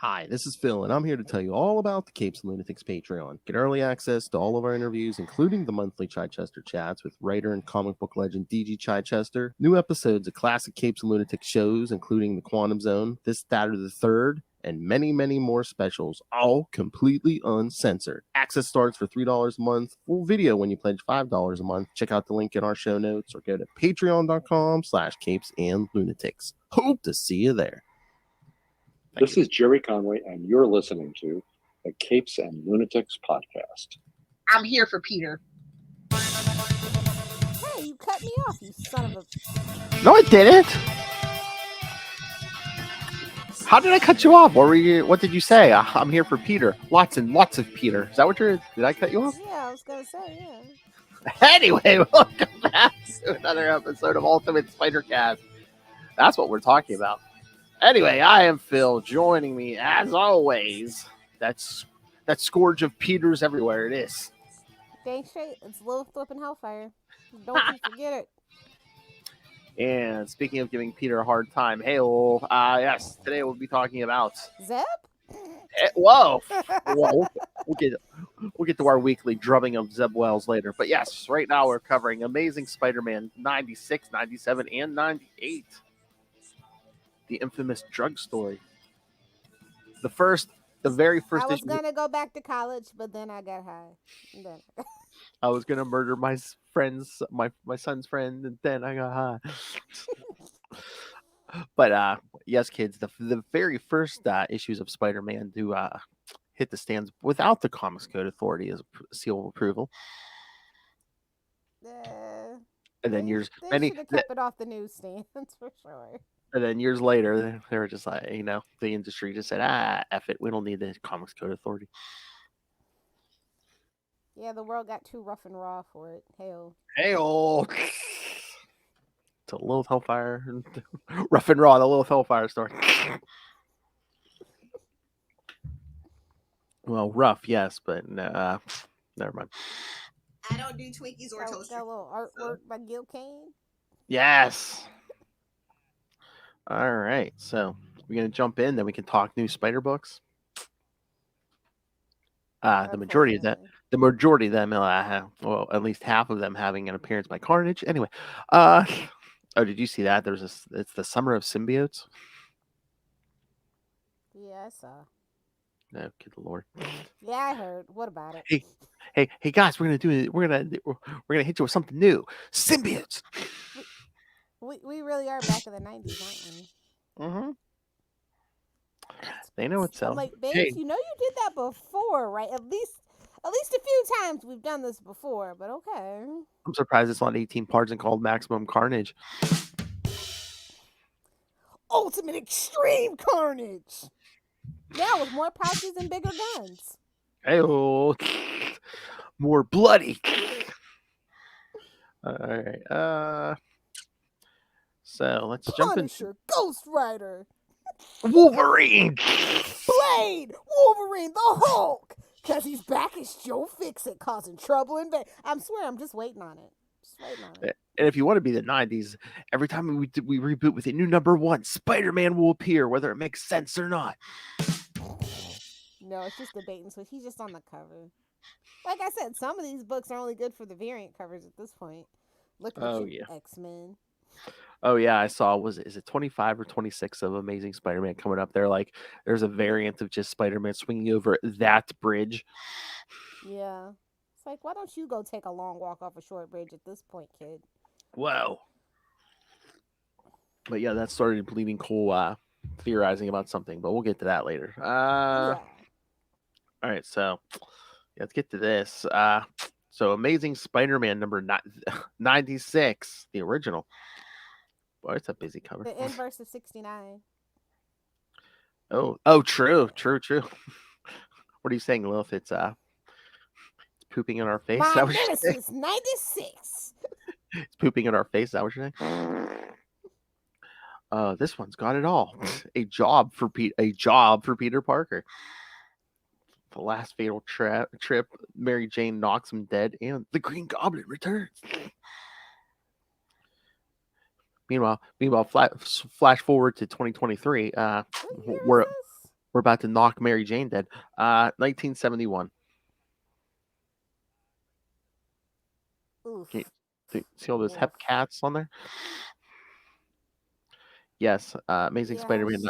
Hi, this is Phil, and I'm here to tell you all about the Capes and Lunatics Patreon. Get early access to all of our interviews, including the monthly Chichester chats with writer and comic book legend DG Chichester, new episodes of classic Capes and Lunatics shows, including The Quantum Zone, This, That, or the Third, and many, many more specials, all completely uncensored. Access starts for $3 a month, full video when you pledge $5 a month. Check out the link in our show notes or go to patreon.com/capesandlunatics. Hope to see you there. This is Jerry Conway, and you're listening to the Capes and Lunatics podcast. I'm here for Peter. Hey, you cut me off, you son of a... No, I didn't. How did I cut you off? What did you say? I'm here for Peter. Lots and lots of Peter. Is that what did I cut you off? Yeah, I was going to say, yeah. Anyway, welcome back to another episode of Ultimate Spider-Cast. That's what we're talking about. Anyway, I am Phil. Joining me, as always, that's that scourge of Peters everywhere. It is. Dang straight, it's Lilith flipping Hellfire. Don't you forget it. And speaking of giving Peter a hard time, yes, today we'll be talking about Zeb? Whoa! We'll get to our weekly drubbing of Zeb Wells later. But yes, right now we're covering Amazing Spider-Man 96, 97, and 98. The infamous drug story. The very first I was issue. going to go back to college, but then I got high. I was going to murder my son's friend, and then I got high. But yes, kids, the very first issues of Spider-Man do hit the stands without the Comics Code Authority as a seal of approval. And then they should have kept it off the newsstands for sure. And then years later, they were just like, the industry just said, F it, we don't need the Comics Code Authority. Yeah, the world got too rough and raw for it. Hey-oh. To Lilith Hellfire. Rough and raw, the Lilith Hellfire story. Well, rough, yes, but never mind. I don't do Twinkies or toasters. Got a little artwork by Gil Kane. Yes. All right, so we're gonna jump in, then we can talk new Spider books. The majority of them, well, at least half of them having an appearance by Carnage. Anyway, did you see that? It's the Summer of Symbiotes. Yeah, I saw. Oh, good Lord. Yeah, I heard. What about it? Hey, guys, we're gonna hit you with something new. Symbiotes. We really are back in the 90s, aren't we? Mm-hmm. They know it's selling. I'm like, babes, you did that before, right? At least a few times we've done this before, but okay. I'm surprised it's on 18 parts and called Maximum Carnage. Ultimate Extreme Carnage. Yeah, with more pouches and bigger guns. Hey-oh. More bloody. All right. So let's jump in. Punisher, Ghost Rider, Wolverine, Blade, Wolverine, the Hulk, because he's back as Joe Fixit, causing trouble in bed. I'm just waiting on it. And if you want to be the 90s, every time we reboot with a new number one, Spider-Man will appear, whether it makes sense or not. No, it's just the bait and switch. He's just on the cover. Like I said, some of these books are only good for the variant covers at this point. Look at X-Men. Oh yeah, I saw. Is it 25 or 26 of Amazing Spider-Man coming up there? Like, there's a variant of just Spider-Man swinging over that bridge. Yeah, it's like, why don't you go take a long walk off a short bridge at this point, kid? Wow. But yeah, that started Bleeding Cool theorizing about something, but we'll get to that later. Yeah. All right, so let's get to this. So Amazing Spider-Man number 96, the original. Boy, it's a busy cover. The inverse of 69. Oh, true. What are you saying, Lilith? It's pooping in our face. My nemesis, 96. It's pooping in our face. Is that what you're saying? This one's got it all. A job for Peter Parker. The last fatal trip. Mary Jane knocks him dead, and the Green Goblin returns. Meanwhile, flash forward to 2023. We're about to knock Mary Jane dead. 1971. Oof. See all those hep cats on there? Yes. Amazing Spider-Man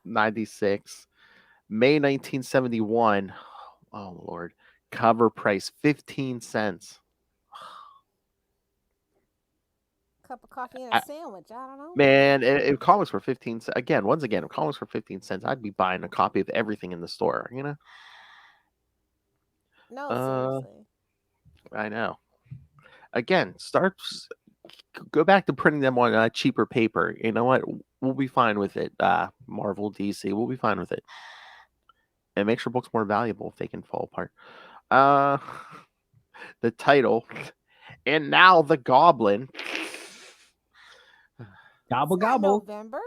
96. May 1971. Oh, Lord. Cover price 15 cents. Cup of coffee and a sandwich. I don't know. Man, if comics were 15 cents, once again, if comics were 15 cents, I'd be buying a copy of everything in the store, you know? No, seriously. I know. Again, go back to printing them on cheaper paper. You know what? We'll be fine with it. Marvel, DC, we'll be fine with it. It makes your books more valuable if they can fall apart. The title, and now the Goblin. Gobble gobble. November?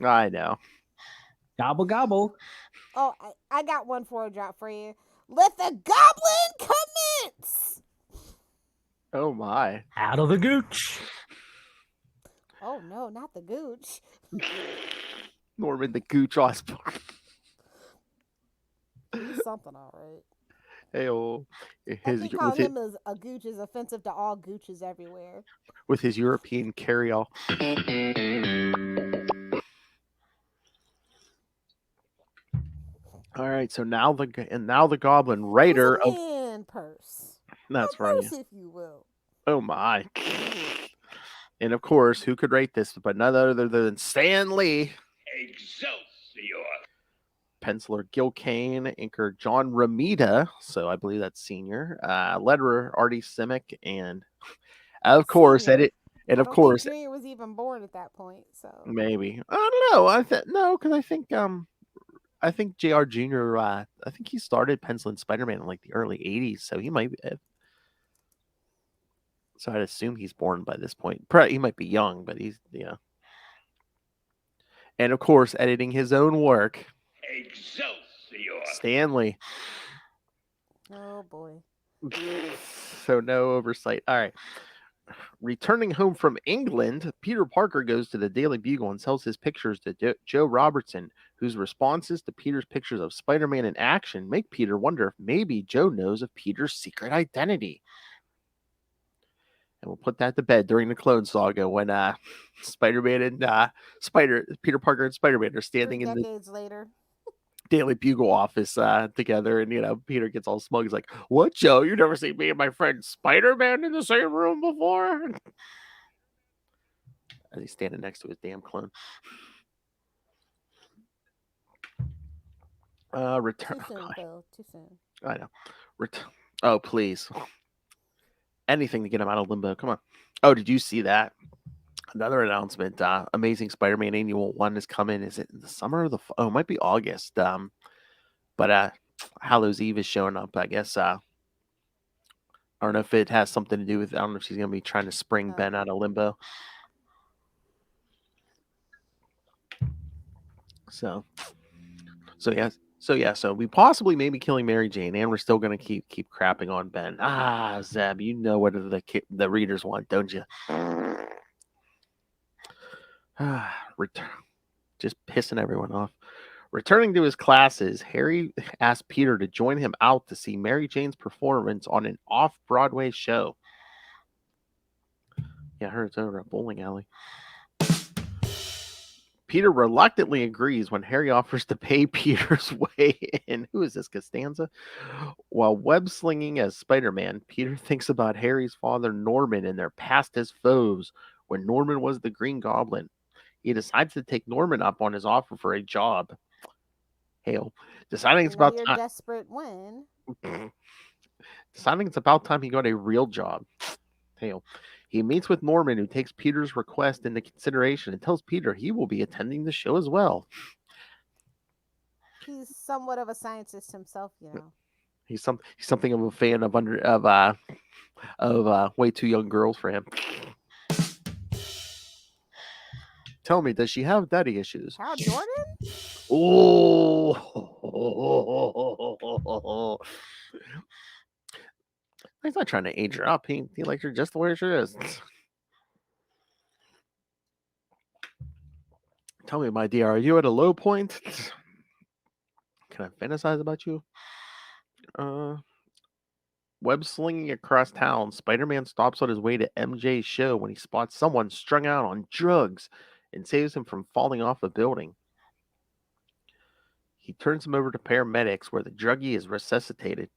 I know. Gobble gobble. Oh, I got one for a drop for you. Let the Goblin commence! Oh my. Out of the gooch. Oh no, not the gooch. Norman the Gooch Osborn. He's something, all right. Hey-oh. I think calling him as a gooch is offensive to all gooches everywhere. With his European carry-all. All right, so now the Goblin, writer of man purse. That's a right. Purse, if you will. Oh my. And of course, who could write this but none other than Stan Lee. Excelsior. Penciler Gil Kane, inker John Romita, so I believe that's senior. Letterer Artie Simic, and of course, Junior was even born at that point. So maybe I don't know. No, because I think Jr. Jr. I think he started penciling Spider-Man in like the early '80s, so he might. So I'd assume he's born by this point. He might be young, but he's And of course, editing his own work. Excelsior. Stanley. Oh boy. So no oversight. All right. Returning home from England, Peter Parker goes to the Daily Bugle and sells his pictures to Joe Robertson, whose responses to Peter's pictures of Spider-Man in action make Peter wonder if maybe Joe knows of Peter's secret identity. And we'll put that to bed during the Clone Saga when Spider-Man and Peter Parker and Spider-Man are standing 3 in decades later. Daily Bugle office together, and Peter gets all smug. He's like, "What, Joe? You never seen me and my friend Spider-Man in the same room before?" As he's standing next to his damn clone. Return. Too soon, Phil. Too soon. I know. Oh, please. Anything to get him out of limbo. Come on. Oh, did you see that? Another announcement. Amazing Spider-Man Annual 1 is coming. Is it in the summer or the fall? Oh, it might be August. But Hallows Eve is showing up, I guess. I don't know if it has something to do with, I don't know if she's going to be trying to spring Ben out of limbo. So we possibly may be killing Mary Jane, and we're still going to keep crapping on Ben. Zeb, you know what the readers want, don't you? Just pissing everyone off. Returning to his classes, Harry asked Peter to join him out to see Mary Jane's performance on an off-Broadway show. Yeah, I heard it's over at bowling alley. Peter reluctantly agrees when Harry offers to pay Peter's way in. Who is this, Costanza? While web-slinging as Spider-Man, Peter thinks about Harry's father, Norman, and their past as foes when Norman was the Green Goblin. He decides to take Norman up on his offer for a job. Hail. Deciding it's about time. Desperate when. Deciding it's about time he got a real job. Hail. He meets with Norman, who takes Peter's request into consideration and tells Peter he will be attending the show as well. He's somewhat of a scientist himself, you know. He's something of a fan of way too young girls for him. Tell me, does she have daddy issues? Hal Jordan? Oh. He's not trying to age her up. He likes her just the way she is. Tell me, my dear, are you at a low point? Can I fantasize about you? Web slinging across town, Spider-Man stops on his way to MJ's show when he spots someone strung out on drugs and saves him from falling off a building. He turns him over to paramedics where the druggie is resuscitated.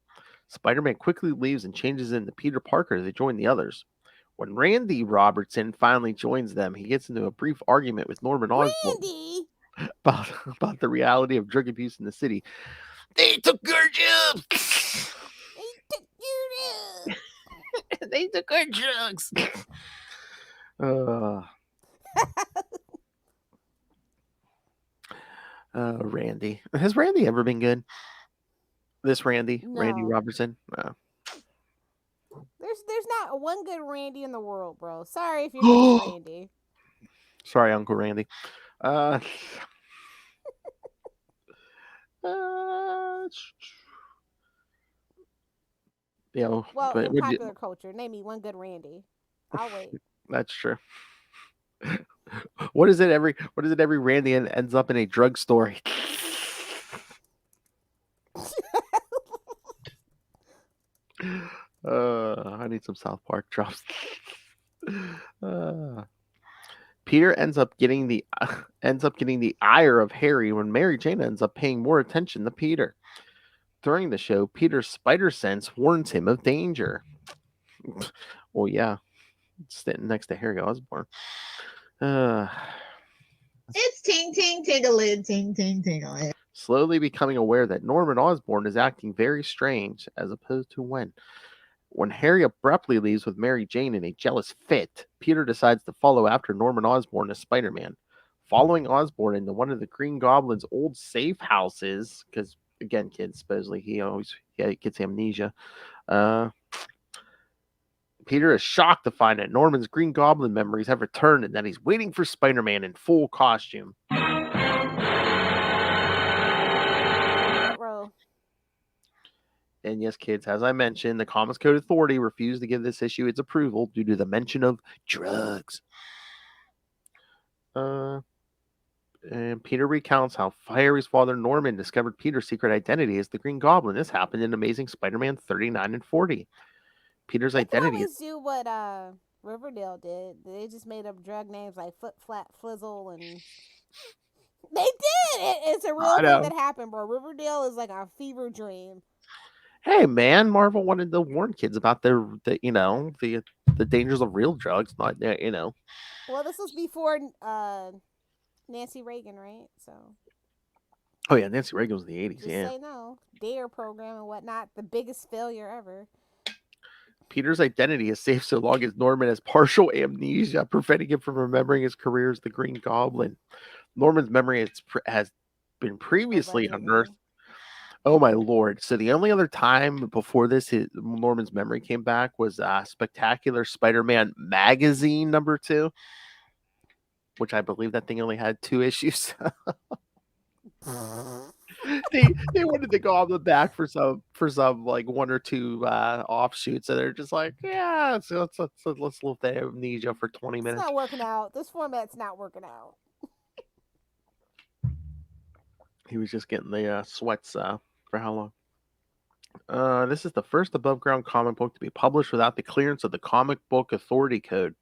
Spider-Man quickly leaves and changes into Peter Parker to join the others. When Randy Robertson finally joins them, he gets into a brief argument with Norman Osborn Randy! about the reality of drug abuse in the city. They took our jobs! They took you to... They took our drugs! Randy. Has Randy ever been good? This Randy? No. Randy Robertson? No. There's not one good Randy in the world, bro. Sorry if you're just Randy. Sorry, Uncle Randy. You know, Well, but in popular culture, name me one good Randy. I'll wait. That's true. What is it every Randy ends up in a drugstore? I need some South Park drops. Peter ends up getting the ire of Harry when Mary Jane ends up paying more attention to Peter. During the show, Peter's spider sense warns him of danger. Well, yeah, sitting next to Harry Osborn. It's ting ting tingalid ting ting tingalid. Slowly becoming aware that Norman Osborn is acting very strange, as opposed to when Harry abruptly leaves with Mary Jane in a jealous fit, Peter decides to follow after Norman Osborn as Spider-Man. Following Osborn into one of the Green Goblin's old safe houses, because again, kids, supposedly he gets amnesia. Peter is shocked to find that Norman's Green Goblin memories have returned and that he's waiting for Spider-Man in full costume. And yes, kids, as I mentioned, the Comics Code Authority refused to give this issue its approval due to the mention of drugs. And Peter recounts how Harry's father, Norman, discovered Peter's secret identity as the Green Goblin. This happened in Amazing Spider-Man 39 and 40. Peter's identity They always do what Riverdale did. They just made up drug names like Foot Flat Flizzle and... They did! It's a real thing that happened, bro. Riverdale is like a fever dream. Hey, man, Marvel wanted to warn kids about the dangers of real drugs, not. Well, this was before Nancy Reagan, right? So. Oh yeah, Nancy Reagan was in the 80s. Just say no. DARE program and whatnot, the biggest failure ever. Peter's identity is safe so long as Norman has partial amnesia, preventing him from remembering his career as the Green Goblin. Norman's memory has been previously unearthed. Oh my lord! So the only other time before this Norman's memory came back was Spectacular Spider-Man Magazine #2, which I believe that thing only had 2 issues. They wanted to go on the back for some like 1 or 2 offshoots, and they're just like, yeah, let's live the amnesia for 20 minutes. It's not working out. This format's not working out. He was just getting the sweats for how long? This is the first above ground comic book to be published without the clearance of the Comic Book Authority Code.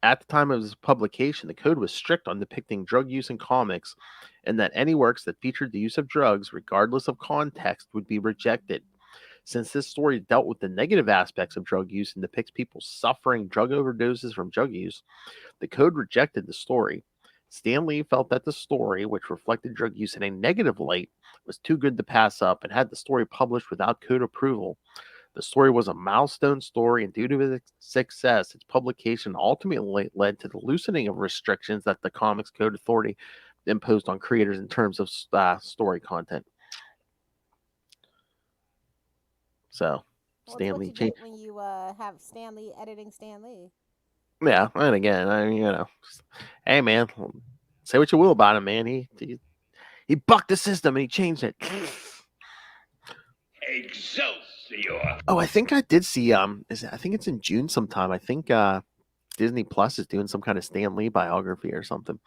At the time of its publication, the code was strict on depicting drug use in comics, and that any works that featured the use of drugs, regardless of context, would be rejected. Since this story dealt with the negative aspects of drug use and depicts people suffering drug overdoses from drug use, the code rejected the story. Stan Lee felt that the story, which reflected drug use in a negative light, was too good to pass up and had the story published without code approval. The story was a milestone story, and due to its success, its publication ultimately led to the loosening of restrictions that the Comics Code Authority imposed on creators in terms of story content. So, Stan Lee changed. When you have Stan Lee editing Stan Lee. Yeah, and again, hey man, say what you will about him, man. He bucked the system and he changed it. Excelsior! Oh, I think I did see I think it's in June sometime. I think Disney Plus is doing some kind of Stan Lee biography or something.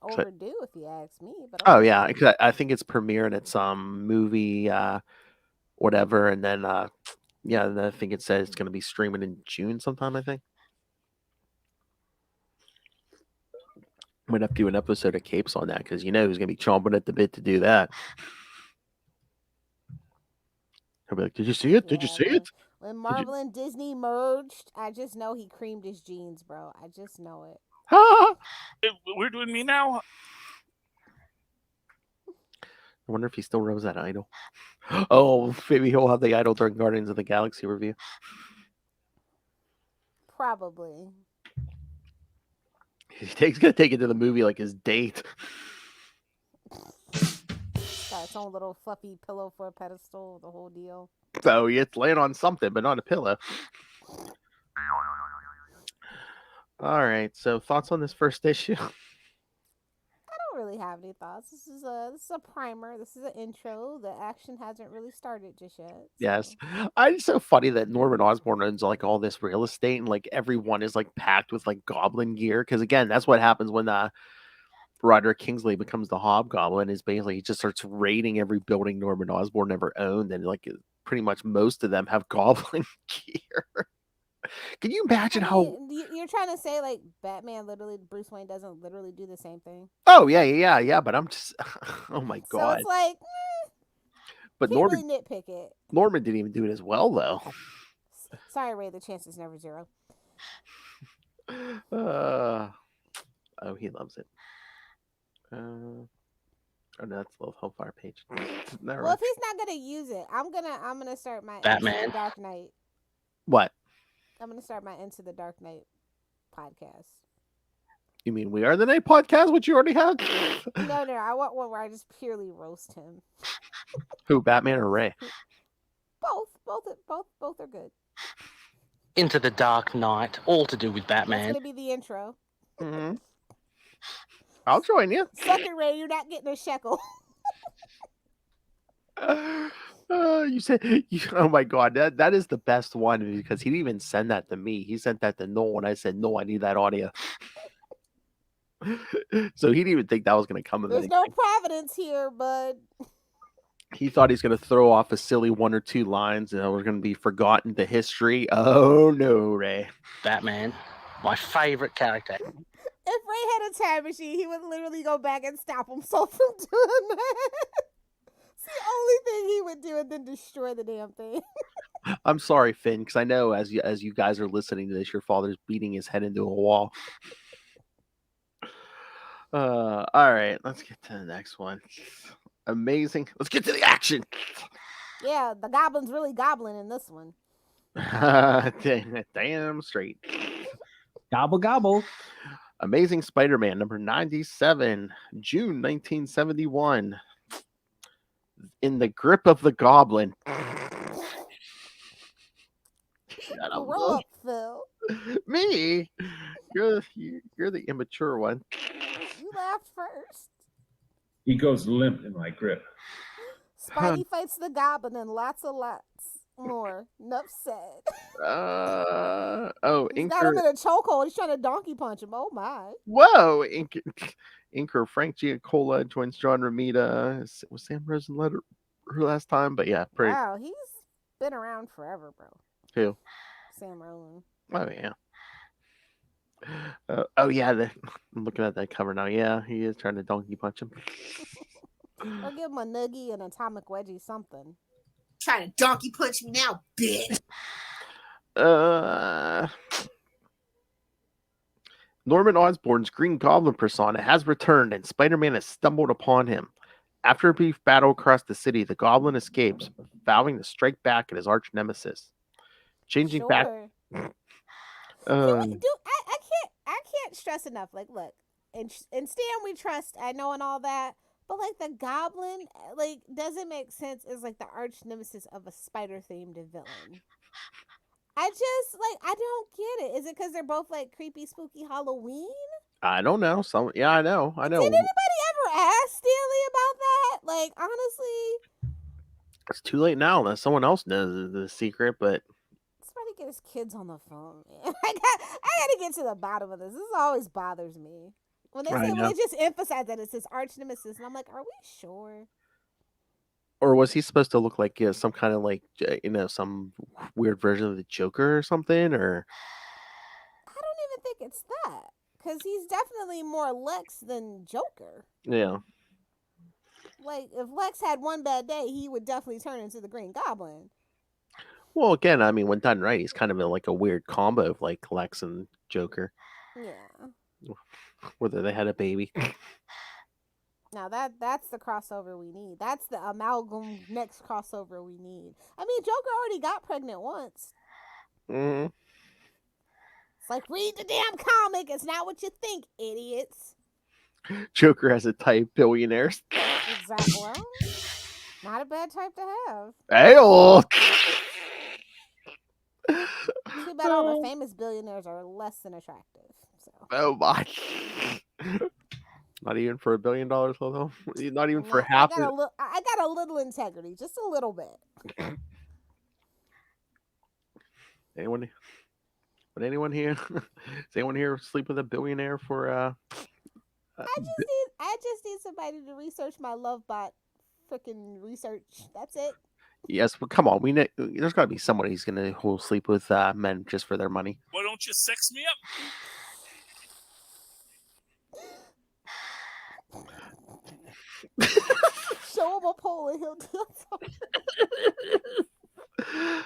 overdue if you ask me. But Oh okay. yeah, I think it's premiering at some movie, whatever, and then yeah, and I think it says it's going to be streaming in June sometime. I think I'm gonna have to do an episode of Capes on that because who's going to be chomping at the bit to do that. He'll be like, "Did you see it? Did you see it?" When Marvel and Disney merged, I just know he creamed his jeans, bro. I just know it. We're doing me now. I wonder if he still rose that idol. Oh, maybe he'll have the idol during Guardians of the Galaxy review. Probably. He's gonna take it to the movie like his date. Got its own little fluffy pillow for a pedestal, the whole deal. So it's laying on something, but not a pillow. All right. So thoughts on this first issue? I don't really have any thoughts. This is a primer. This is an intro. The action hasn't really started just yet. So. Yes. It's so funny that Norman Osborn owns like all this real estate and like everyone is like packed with like goblin gear. Because again, that's what happens when Roderick Kingsley becomes the Hobgoblin. Is basically he just starts raiding every building Norman Osborn ever owned, and like pretty much most of them have goblin gear. Can you imagine how? You're trying to say like Batman Bruce Wayne doesn't literally do the same thing? Oh yeah. But I'm just, oh my god. So it's like, but Norman really nitpick it. Norman didn't even do it as well though. Sorry, Ray. The chance is never zero. Oh, he loves it. Oh no, that's the Hellfire page. Well, if he's not gonna use it, I'm gonna start my Batman. Into the Dark Knight. What? I'm gonna start my Into the Dark Knight podcast. You mean We Are the Night podcast, which you already have? No, I want one where I just purely roast him. Who, Batman or Ray? Both are good. Into the Dark Knight, all to do with Batman. That's gonna be the intro. Mm-hmm. I'll join you. Suck it, Ray. You're not getting a shekel. You said, oh my god, that is the best one because he didn't even send that to me. He sent that to Noel, and I said, no, I need that audio. So he didn't even think that was going to come. There's no providence here, bud. He thought he's going to throw off a silly one or two lines, and we're going to be forgotten to history. Oh no, Ray. Batman, my favorite character. If Ray had a time machine, he would literally go back and stop himself from doing that. It's the only thing he would do, and then destroy the damn thing. I'm sorry, Finn, because I know as you guys are listening to this, your father's beating his head into a wall. All right, let's get to the next one. Amazing. Let's get to the action. Yeah, the goblin's really goblin in this one. Damn straight. Gobble, gobble. Amazing Spider-Man number 97, June 1971. In the grip of the goblin. Grow up, Phil. Me? You're the immature one. You laughed first. He goes limp in my grip. Spidey fights the goblin and lots more. Enough said. He's got him in a chokehold. He's trying to donkey punch him. Oh my. Whoa. Inker Frank Giacola joins John Romita. Was Sam Rosen her last time? But yeah, pretty. Wow, he's been around forever, bro. Who? Sam Rosen. Oh yeah. Oh yeah, I'm looking at that cover now. Yeah, he is trying to donkey punch him. Or give him a noogie, an atomic wedgie, something. Trying to donkey punch me now, bitch. Norman Osborn's Green Goblin persona has returned, and Spider-Man has stumbled upon him. After a brief battle across the city, the Goblin escapes, vowing to strike back at his arch nemesis. Changing back. I can't stress enough. Like, look, in Stan we trust, I know, and all that. But like the Goblin, like, doesn't make sense as like the arch nemesis of a spider-themed villain. I don't get it. Is it because they're both like creepy, spooky Halloween? I don't know. I know. Did anybody ever ask Stanley about that? Like, honestly, it's too late now unless someone else knows the secret. But somebody get his kids on the phone, man. I gotta get to the bottom of this. This always bothers me. When they just emphasize that it's his arch nemesis, and I'm like, are we sure? Or was he supposed to look like some kind of like some weird version of the Joker or something? Or I don't even think it's that, because he's definitely more Lex than Joker. Yeah. Like, if Lex had one bad day, he would definitely turn into the Green Goblin. Well, again, I mean, when done right, he's kind of like a weird combo of like Lex and Joker. Yeah. Whether they had a baby. Now that's the crossover we need. That's the amalgam next crossover we need. I mean, Joker already got pregnant once. Mm. It's like, read the damn comic. It's not what you think, idiots. Joker has a type, billionaires. Exactly. Well, not a bad type to have. Hey-oh. Too bad all the famous billionaires are less than attractive. So. Oh my. Not even for $1 billion, though. Not even for I half. I got a little integrity, just a little bit. Anyone? Would anyone here? Does anyone here sleep with a billionaire for? I just need somebody to research my love bot. Freaking research. That's it. Yes, but come on. There's got to be somebody who'll sleep with men just for their money. Why don't you sex me up? Show him a pole and he'll do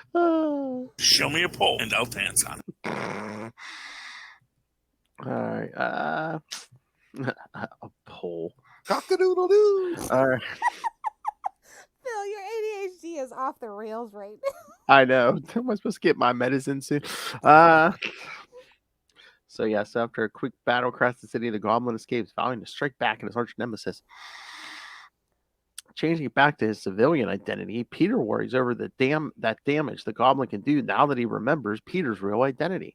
something. Show me a pole and I'll dance on it. All right. A pole. Cock-a-doodle-doo. All right. Phil, your ADHD is off the rails right now. I know. Am I supposed to get my medicine soon? So yes, after a quick battle across the city, the Goblin escapes, vowing to strike back at his arch nemesis. Changing back to his civilian identity, Peter worries over that damage the Goblin can do now that he remembers Peter's real identity.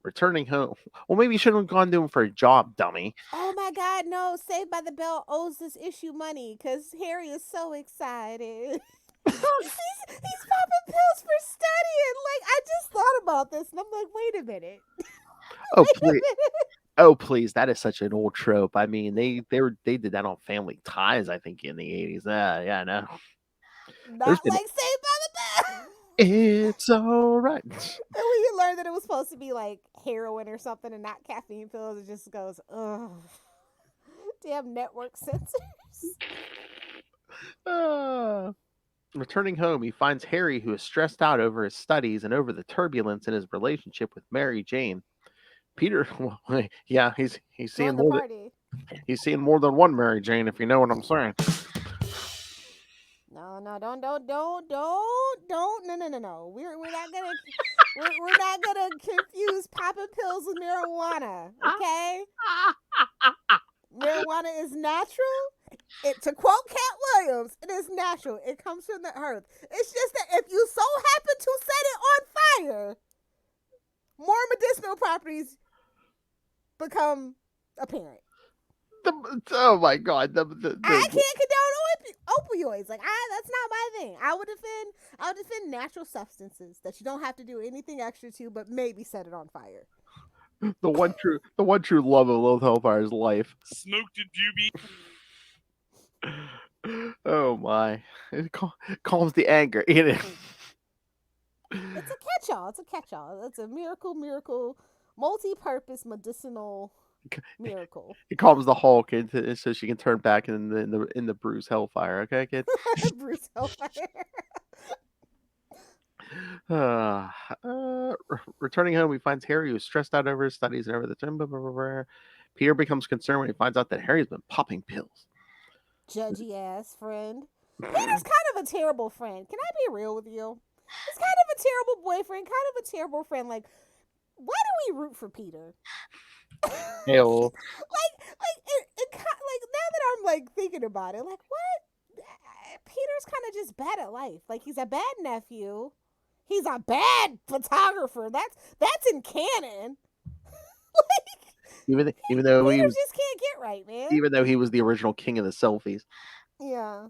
Returning home. Well, maybe you shouldn't have gone to him for a job, dummy. Oh my God, no. Saved by the Bell owes this issue money because Harry is so excited. he's popping pills for studying. Like, I just thought about this and I'm like, wait a minute. Oh, please. Oh, please. That is such an old trope. I mean, they did that on Family Ties, I think, in the 80s. Yeah, I know. Not like Saved by the Bell. It's all right. And when you learn that it was supposed to be like heroin or something and not caffeine pills, it just goes, ugh. Damn network censors. Returning home, he finds Harry, who is stressed out over his studies and over the turbulence in his relationship with Mary Jane. Peter, yeah, he's seeing more than he's seeing more than one Mary Jane, if you know what I'm saying. No, don't. No. We're not gonna confuse popping pills with marijuana, okay? Marijuana is natural. To quote Cat Williams, it is natural. It comes from the earth. It's just that if you so happen to set it on fire, more medicinal properties become apparent. Oh my God! I can't condone opioids. Like, that's not my thing. I would defend natural substances that you don't have to do anything extra to, but maybe set it on fire. The one true love of Lilith Hellfire's life. Smoked a doobie. Oh my! It calms the anger. It's a catch-all. It's a miracle, multi-purpose medicinal miracle. It calms the Hulk so she can turn back in the Bruce Hellfire. Okay, kid. Bruce Hellfire. Returning home, he finds Harry, who's stressed out over his studies and over the term. Peter becomes concerned when he finds out that Harry's been popping pills. Judgy ass friend. Peter's kind of a terrible friend. Can I be real with you? He's kind of a terrible boyfriend, kind of a terrible friend. Like, why do we root for Peter? Hell. like now that I'm like thinking about it, like, what? Peter's kind of just bad at life. Like, he's a bad nephew. He's a bad photographer. That's in canon. Even though Peter just can't get right, man. Even though he was the original king of the selfies. Yeah.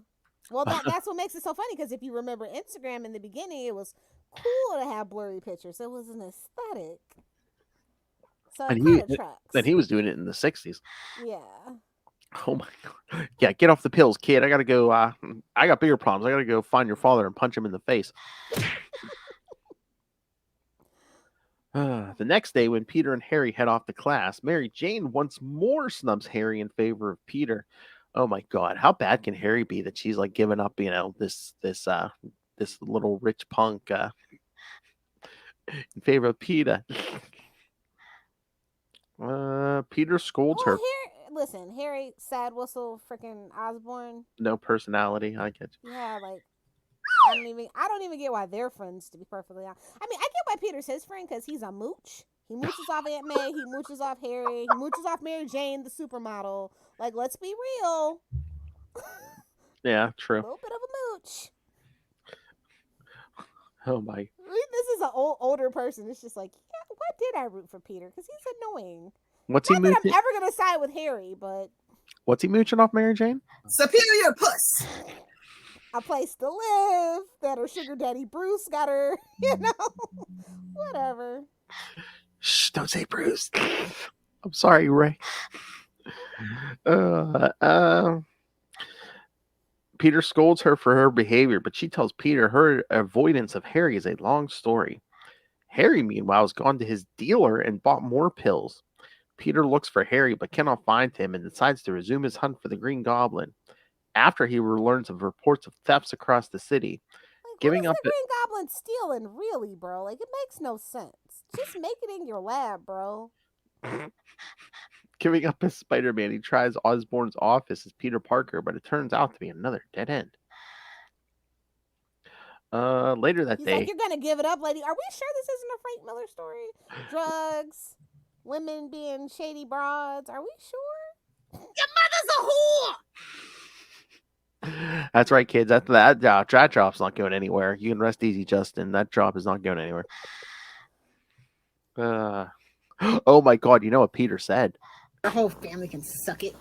Well, that's what makes it so funny, because if you remember Instagram in the beginning, it was cool to have blurry pictures. It was an aesthetic. So it kind of tracks. And he was doing it in the 60s. Yeah. Oh my god. Yeah, get off the pills, kid. I gotta go. I got bigger problems. I gotta go find your father and punch him in the face. The next day, when Peter and Harry head off to class, Mary Jane once more snubs Harry in favor of Peter. Oh my god, how bad can Harry be that she's like giving up, this little rich punk in favor of Peter? Peter scolds her. Listen, Harry, sad whistle, freaking Osborne. No personality. I get you. Yeah, like I don't even get why they're friends, to be perfectly honest. I mean, I get why Peter's his friend because he's a mooch. He mooches off Aunt May. He mooches off Harry. He mooches off Mary Jane, the supermodel. Like, let's be real. Yeah, true. A little bit of a mooch. Oh my. This is an older person. It's just like, yeah, why did I root for Peter? Because he's annoying. What's he mooching? I'm ever gonna side with Harry, but what's he mooching off Mary Jane? Superior puss. A place to live that her sugar daddy Bruce got her. Whatever. Shh! Don't say Bruce. I'm sorry, Ray. Peter scolds her for her behavior, but she tells Peter her avoidance of Harry is a long story. Harry, meanwhile, has gone to his dealer and bought more pills. Peter looks for Harry but cannot find him and decides to resume his hunt for the Green Goblin. After he learns of reports of thefts across the city, giving up the Green Goblin stealing, really, bro? Like, it makes no sense. Just make it in your lab, bro. Giving up his Spider-Man, he tries Osborn's office as Peter Parker, but it turns out to be another dead end. Later that day, like, you're gonna give it up, lady? Are we sure this isn't a Frank Miller story? Drugs, women being shady broads. Are we sure? Your mother's a whore. That's right, kids. That job's not going anywhere. You can rest easy, Justin. That job is not going anywhere. Oh my God! You know what Peter said? Your whole family can suck it.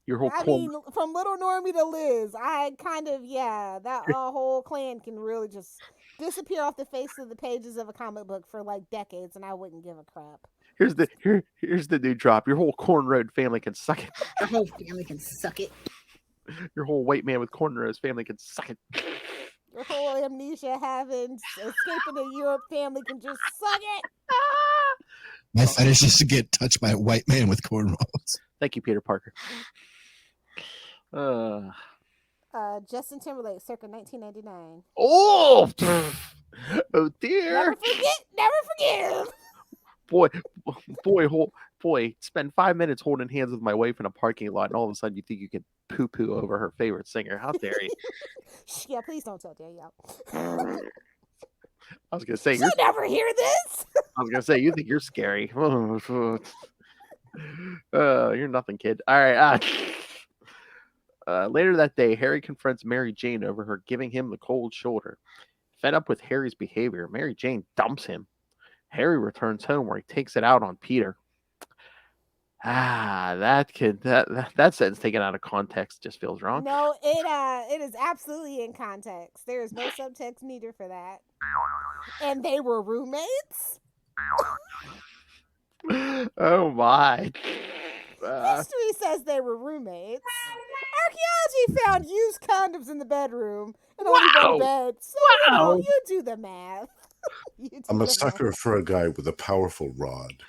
Your whole from little Normie to Liz, I kind of that whole clan can really just disappear off the face of the pages of a comic book for like decades, and I wouldn't give a crap. Here's the new drop. Your whole cornrowed family can suck it. Your whole family can suck it. Your whole white man with cornrows family can suck it. Your whole amnesia having escaping the Europe family can just suck it. My fetish is to get touched by a white man with cornrows. Thank you, Peter Parker. Justin Timberlake, circa 1999. Oh dear. Never forget, never forgive. Boy, spend 5 minutes holding hands with my wife in a parking lot, and all of a sudden you think you can poo-poo over her favorite singer. How dare you? Yeah, please don't tell Danielle. I was gonna say you'll never hear this. I was gonna say you think you're scary. You're nothing, kid. All right. Later that day, Harry confronts Mary Jane over her giving him the cold shoulder. Fed up with Harry's behavior, Mary Jane dumps him. Harry returns home where he takes it out on Peter. That sentence taken out of context just feels wrong. No, it is absolutely in context. There is no subtext needed for that. And they were roommates? Oh my. History says they were roommates. Archaeology found used condoms in the bedroom and only one bed. So you do the math. I'm a sucker for a guy with a powerful rod.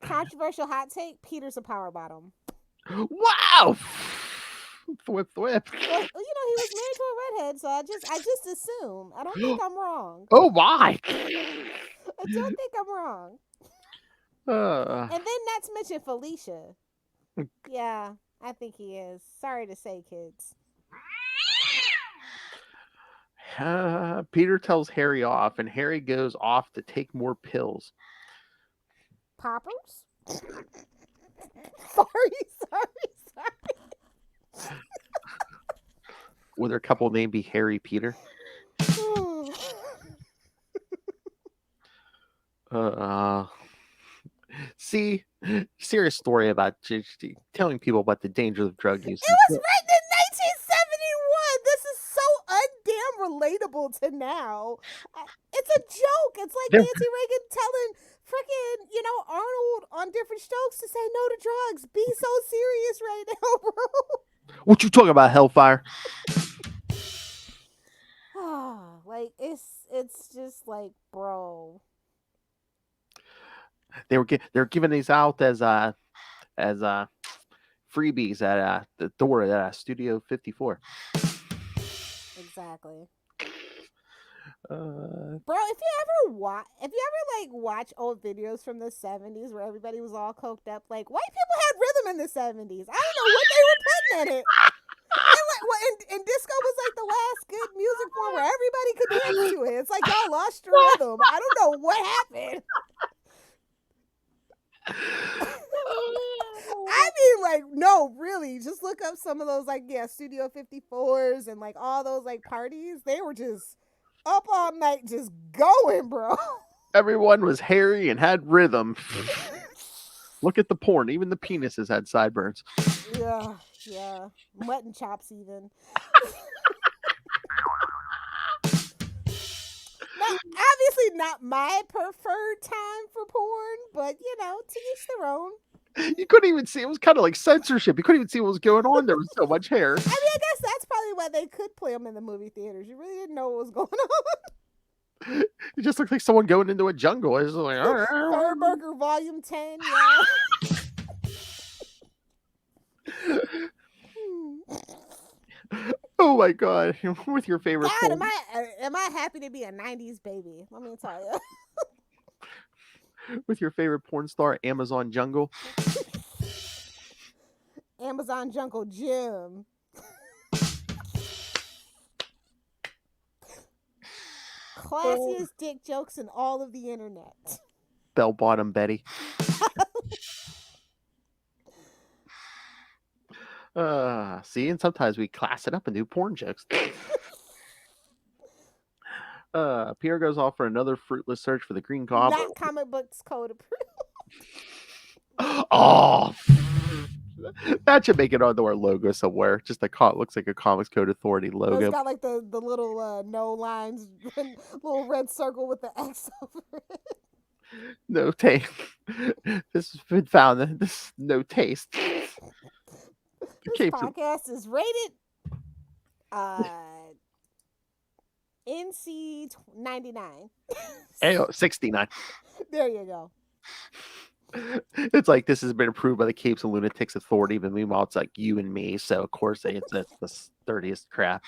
Controversial hot take: Peter's a power bottom. Wow! Thwip. Well, he was married to a redhead, so I just assume. I don't think I'm wrong. Oh my! I don't think I'm wrong. And then not to mention Felicia. Yeah, I think he is. Sorry to say, kids. Peter tells Harry off, and Harry goes off to take more pills. Poppers? Sorry. Would their couple name be Harry Peter? See, serious story about telling people about the dangers of drug use. It was written in 1971. This is so undamn relatable to now. It's a joke. It's like They're- Nancy Reagan telling freaking, Arnold on different strokes to say no to drugs. Be so serious right now, bro. What you talking about, Hellfire? Like it's just like, bro. They're giving these out as freebies at the door at Studio 54. Exactly. Uh, Bro, if you ever watch old videos from the 70s where everybody was all coked up, like white people had rhythm in the 70s. I don't know what they were putting in it. And disco was like the last good music form where everybody could dance to it. It's like y'all lost your rhythm. I don't know what happened. I mean, like, no, really. Just look up some of those, like, Studio 54s and, like, all those, like, parties. They were just up all night just going, bro. Everyone was hairy and had rhythm. Look at the porn. Even the penises had sideburns. Yeah. Mutton chops, even. Obviously not my preferred time for porn, but, to each their own. You couldn't even see. It was kind of like censorship. You couldn't even see what was going on. There was so much hair. I mean, I guess that's probably why they could play them in the movie theaters. You really didn't know what was going on. It just looked like someone going into a jungle. It was like, Third Burger Volume 10, Oh my God! With your favorite. God, am I happy to be a 90s baby? Let me tell you. With your favorite porn star, Amazon Jungle. Amazon Jungle Jim. Classiest dick jokes in all of the internet. Bell bottom Betty. See, and sometimes we class it up and do porn jokes. Pierre goes off for another fruitless search for the Green Goblin. Not comic books code approved. Oh, that should make it onto our logo somewhere. Just looks like a Comics Code Authority logo. It's got like the little no lines, little red circle with the X over it. No taste. This has been found. This no taste. This podcast is rated NC 99. 69. There you go. It's like this has been approved by the Capes and Lunatics Authority, but meanwhile it's like you and me, so of course it's the sturdiest crap.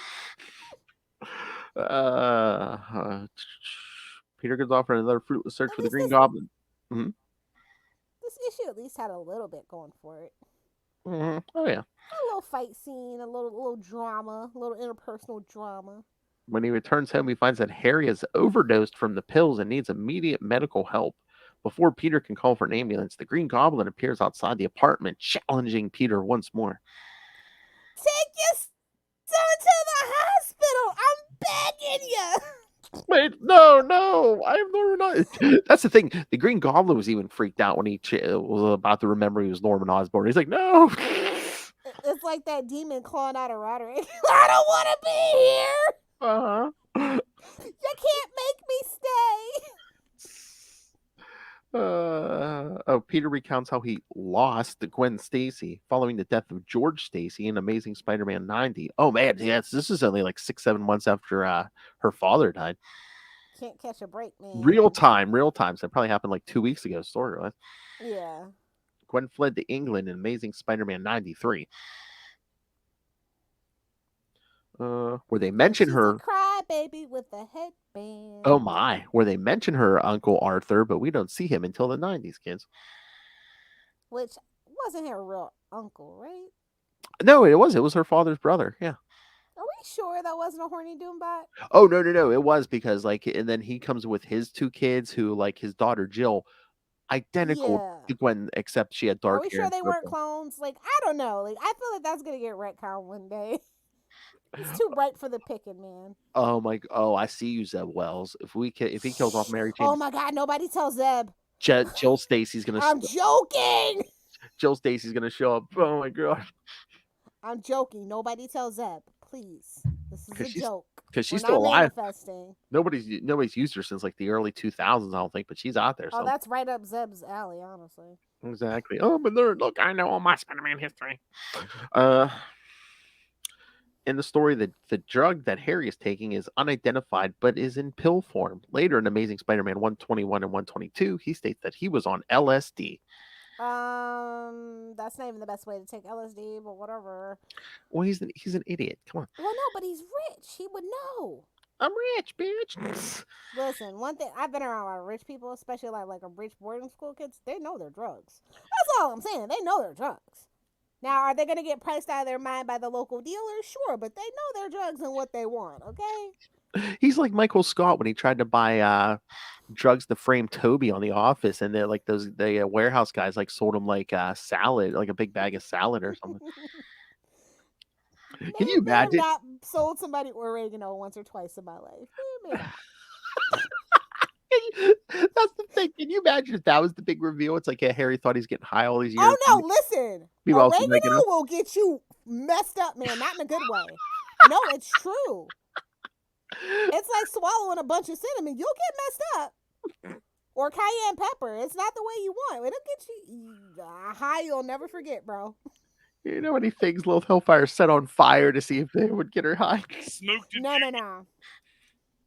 Peter goes off for another fruitless search for the Green Goblin. Mm-hmm. This issue at least had a little bit going for it. Mm-hmm. Oh yeah. A little fight scene, a little drama, a little interpersonal drama. When he returns home, he finds that Harry has overdosed from the pills and needs immediate medical help. Before Peter can call for an ambulance, the Green Goblin appears outside the apartment, challenging Peter once more. Take your son to the hospital! I'm begging you! Wait, no, I'm not. That's the thing. The Green Goblin was even freaked out when he was about to remember he was Norman Osborn. He's like, no. It's like that demon clawing out a Roderick. I don't want to be here! Uh-huh. You can't make me stay! Peter recounts how he lost Gwen Stacy following the death of George Stacy in Amazing Spider-Man 90. Oh man, yes, this is only like 6-7 months after her father died. Can't catch a break, man. Real time. So it probably happened like 2 weeks ago, story-wise. Yeah. Gwen fled to England in Amazing Spider-Man 93. Where they mention her cry baby with a headband. Oh my, where they mention her Uncle Arthur, but we don't see him until the 90s, kids. Which wasn't her real uncle, right? No, it was her father's brother. Yeah. Are we sure that wasn't a horny doombot? Oh no, it was because and then he comes with his 2 kids who his daughter Jill, identical to Gwen, except she had dark hair. Are we sure they weren't clones? I don't know. I feel like that's gonna get retconned one day. He's too bright for the picking, man. Oh, I see you, Zeb Wells. If he kills off Mary Jane. Oh my God! Nobody tell Zeb. Jill Stacy's gonna. I'm joking. Jill Stacy's gonna show up. Oh my God. I'm joking. Nobody tell Zeb, please. This is a joke. Because she's We're still not alive. manifesting. Nobody's used her since like the early 2000s, I don't think, but she's out there. Oh, So. that's right up Zeb's alley, honestly. Exactly. Oh, but there, look, I know all my Spider-Man history. In the story, the drug that Harry is taking is unidentified, but is in pill form. Later in Amazing Spider-Man 121 and 122, he states that he was on LSD. That's not even the best way to take LSD, but whatever. Well, he's an idiot. Come on. Well, no, but he's rich. He would know. I'm rich, bitch. Listen, one thing, I've been around a lot of rich people, especially like a rich boarding school kids. They know their drugs. That's all I'm saying. They know their drugs. Now, are they going to get priced out of their mind by the local dealers? Sure, but they know their drugs and what they want, okay? He's like Michael Scott when he tried to buy drugs to frame Toby on The Office, and they're like the warehouse guys like sold him like salad, like a big bag of salad or something. Can you imagine? I have not sold somebody oregano once or twice in my life. May not. That's the thing. Can you imagine if that was the big reveal? It's like, yeah, Harry thought he's getting high all these years. Oh no, listen. Oregano will get you messed up, man. Not in a good way. No, it's true. It's like swallowing a bunch of cinnamon. You'll get messed up. Or cayenne pepper. It's not the way you want. It'll get you high you'll never forget, bro. You know any things Lilith Hellfire set on fire to see if they would get her high?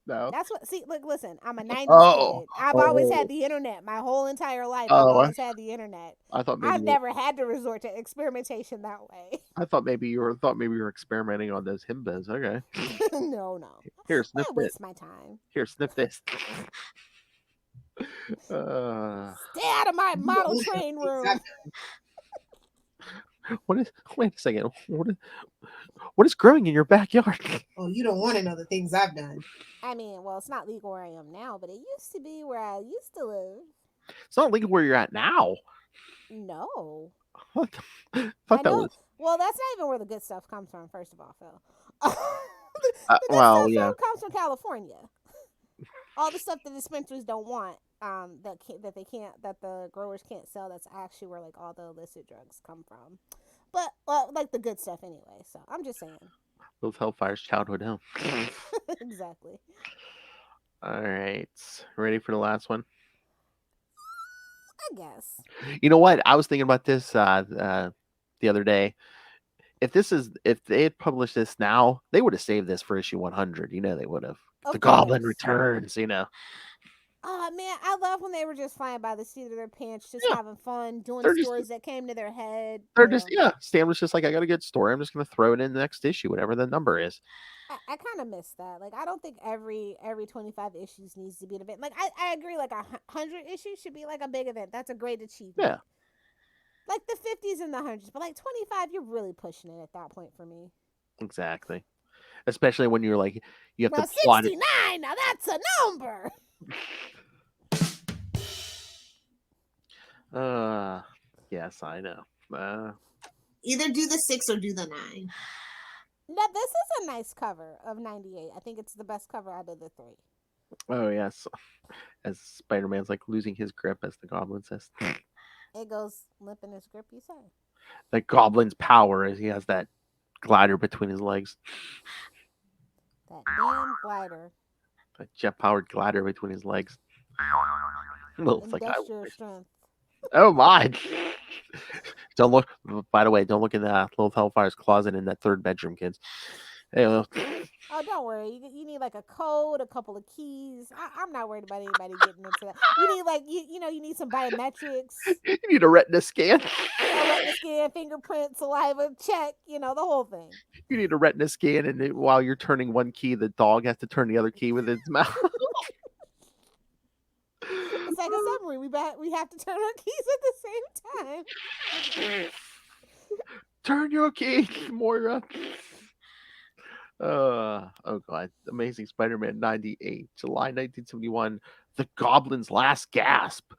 No. That's what. See, look, listen. I'm a '90s kid. I've always had the internet. My whole entire life, I've always had the internet. I've never had to resort to experimentation that way. I thought maybe you were experimenting on those himbas. Okay. No. Here, sniff this. Waste my time. Here, sniff this. Stay out of my model train room. Wait a second. What is growing in your backyard? Oh, you don't want to know the things I've done. I mean, well, it's not legal where I am now, but it used to be where I used to live. It's not legal where you're at now. No. What? Well, that's not even where the good stuff comes from, first of all, Phil. the good stuff comes from California. All the stuff that dispensaries don't want, that the growers can't sell. That's actually where like all the illicit drugs come from. But like the good stuff anyway. So I'm just saying. Lilith Hellfire's childhood home. Exactly. All right, ready for the last one? I guess. You know what? I was thinking about this the other day. If they had published this now, they would have saved this for issue 100. You know they would have. The Goblin returns. You know. Oh man, I love when they were just flying by the seat of their pants, just having fun, doing stories that came to their head. Stan was just like, I got a good story. I'm just gonna throw it in the next issue, whatever the number is. I kind of miss that. Like, I don't think every 25 issues needs to be an event. Like, I agree. Like 100 issues should be like a big event. That's a great achievement. Yeah. Like the 50s and the 100s, but like 25, you're really pushing it at that point for me. Exactly. Especially when you're like, you have to 69. Now that's a number. Yes, I know. Either do the 6 or do the 9. Now this is a nice cover of 98. I think it's the best cover out of the 3. Oh yes, as Spider-Man's like losing his grip, as the Goblin says. It goes limp in his grip, you say? The Goblin's power is he has that glider between his legs. That damn glider. That jet-powered glider between his legs. Well, like, strength. Oh my! Don't look. By the way, don't look in that Lilith Hellfire's closet in that third bedroom, kids. Hey, oh, don't worry. You need like a code, a couple of keys. I'm not worried about anybody getting into that. You need like you need some biometrics. You need a retina scan. A retina scan, fingerprint, saliva check. The whole thing. You need a retina scan, and while you're turning one key, the dog has to turn the other key with its mouth. It's like a submarine. We have to turn our keys at the same time. Turn your key, Moira. Oh god. Amazing Spider-Man 98, July 1971. The Goblin's last gasp.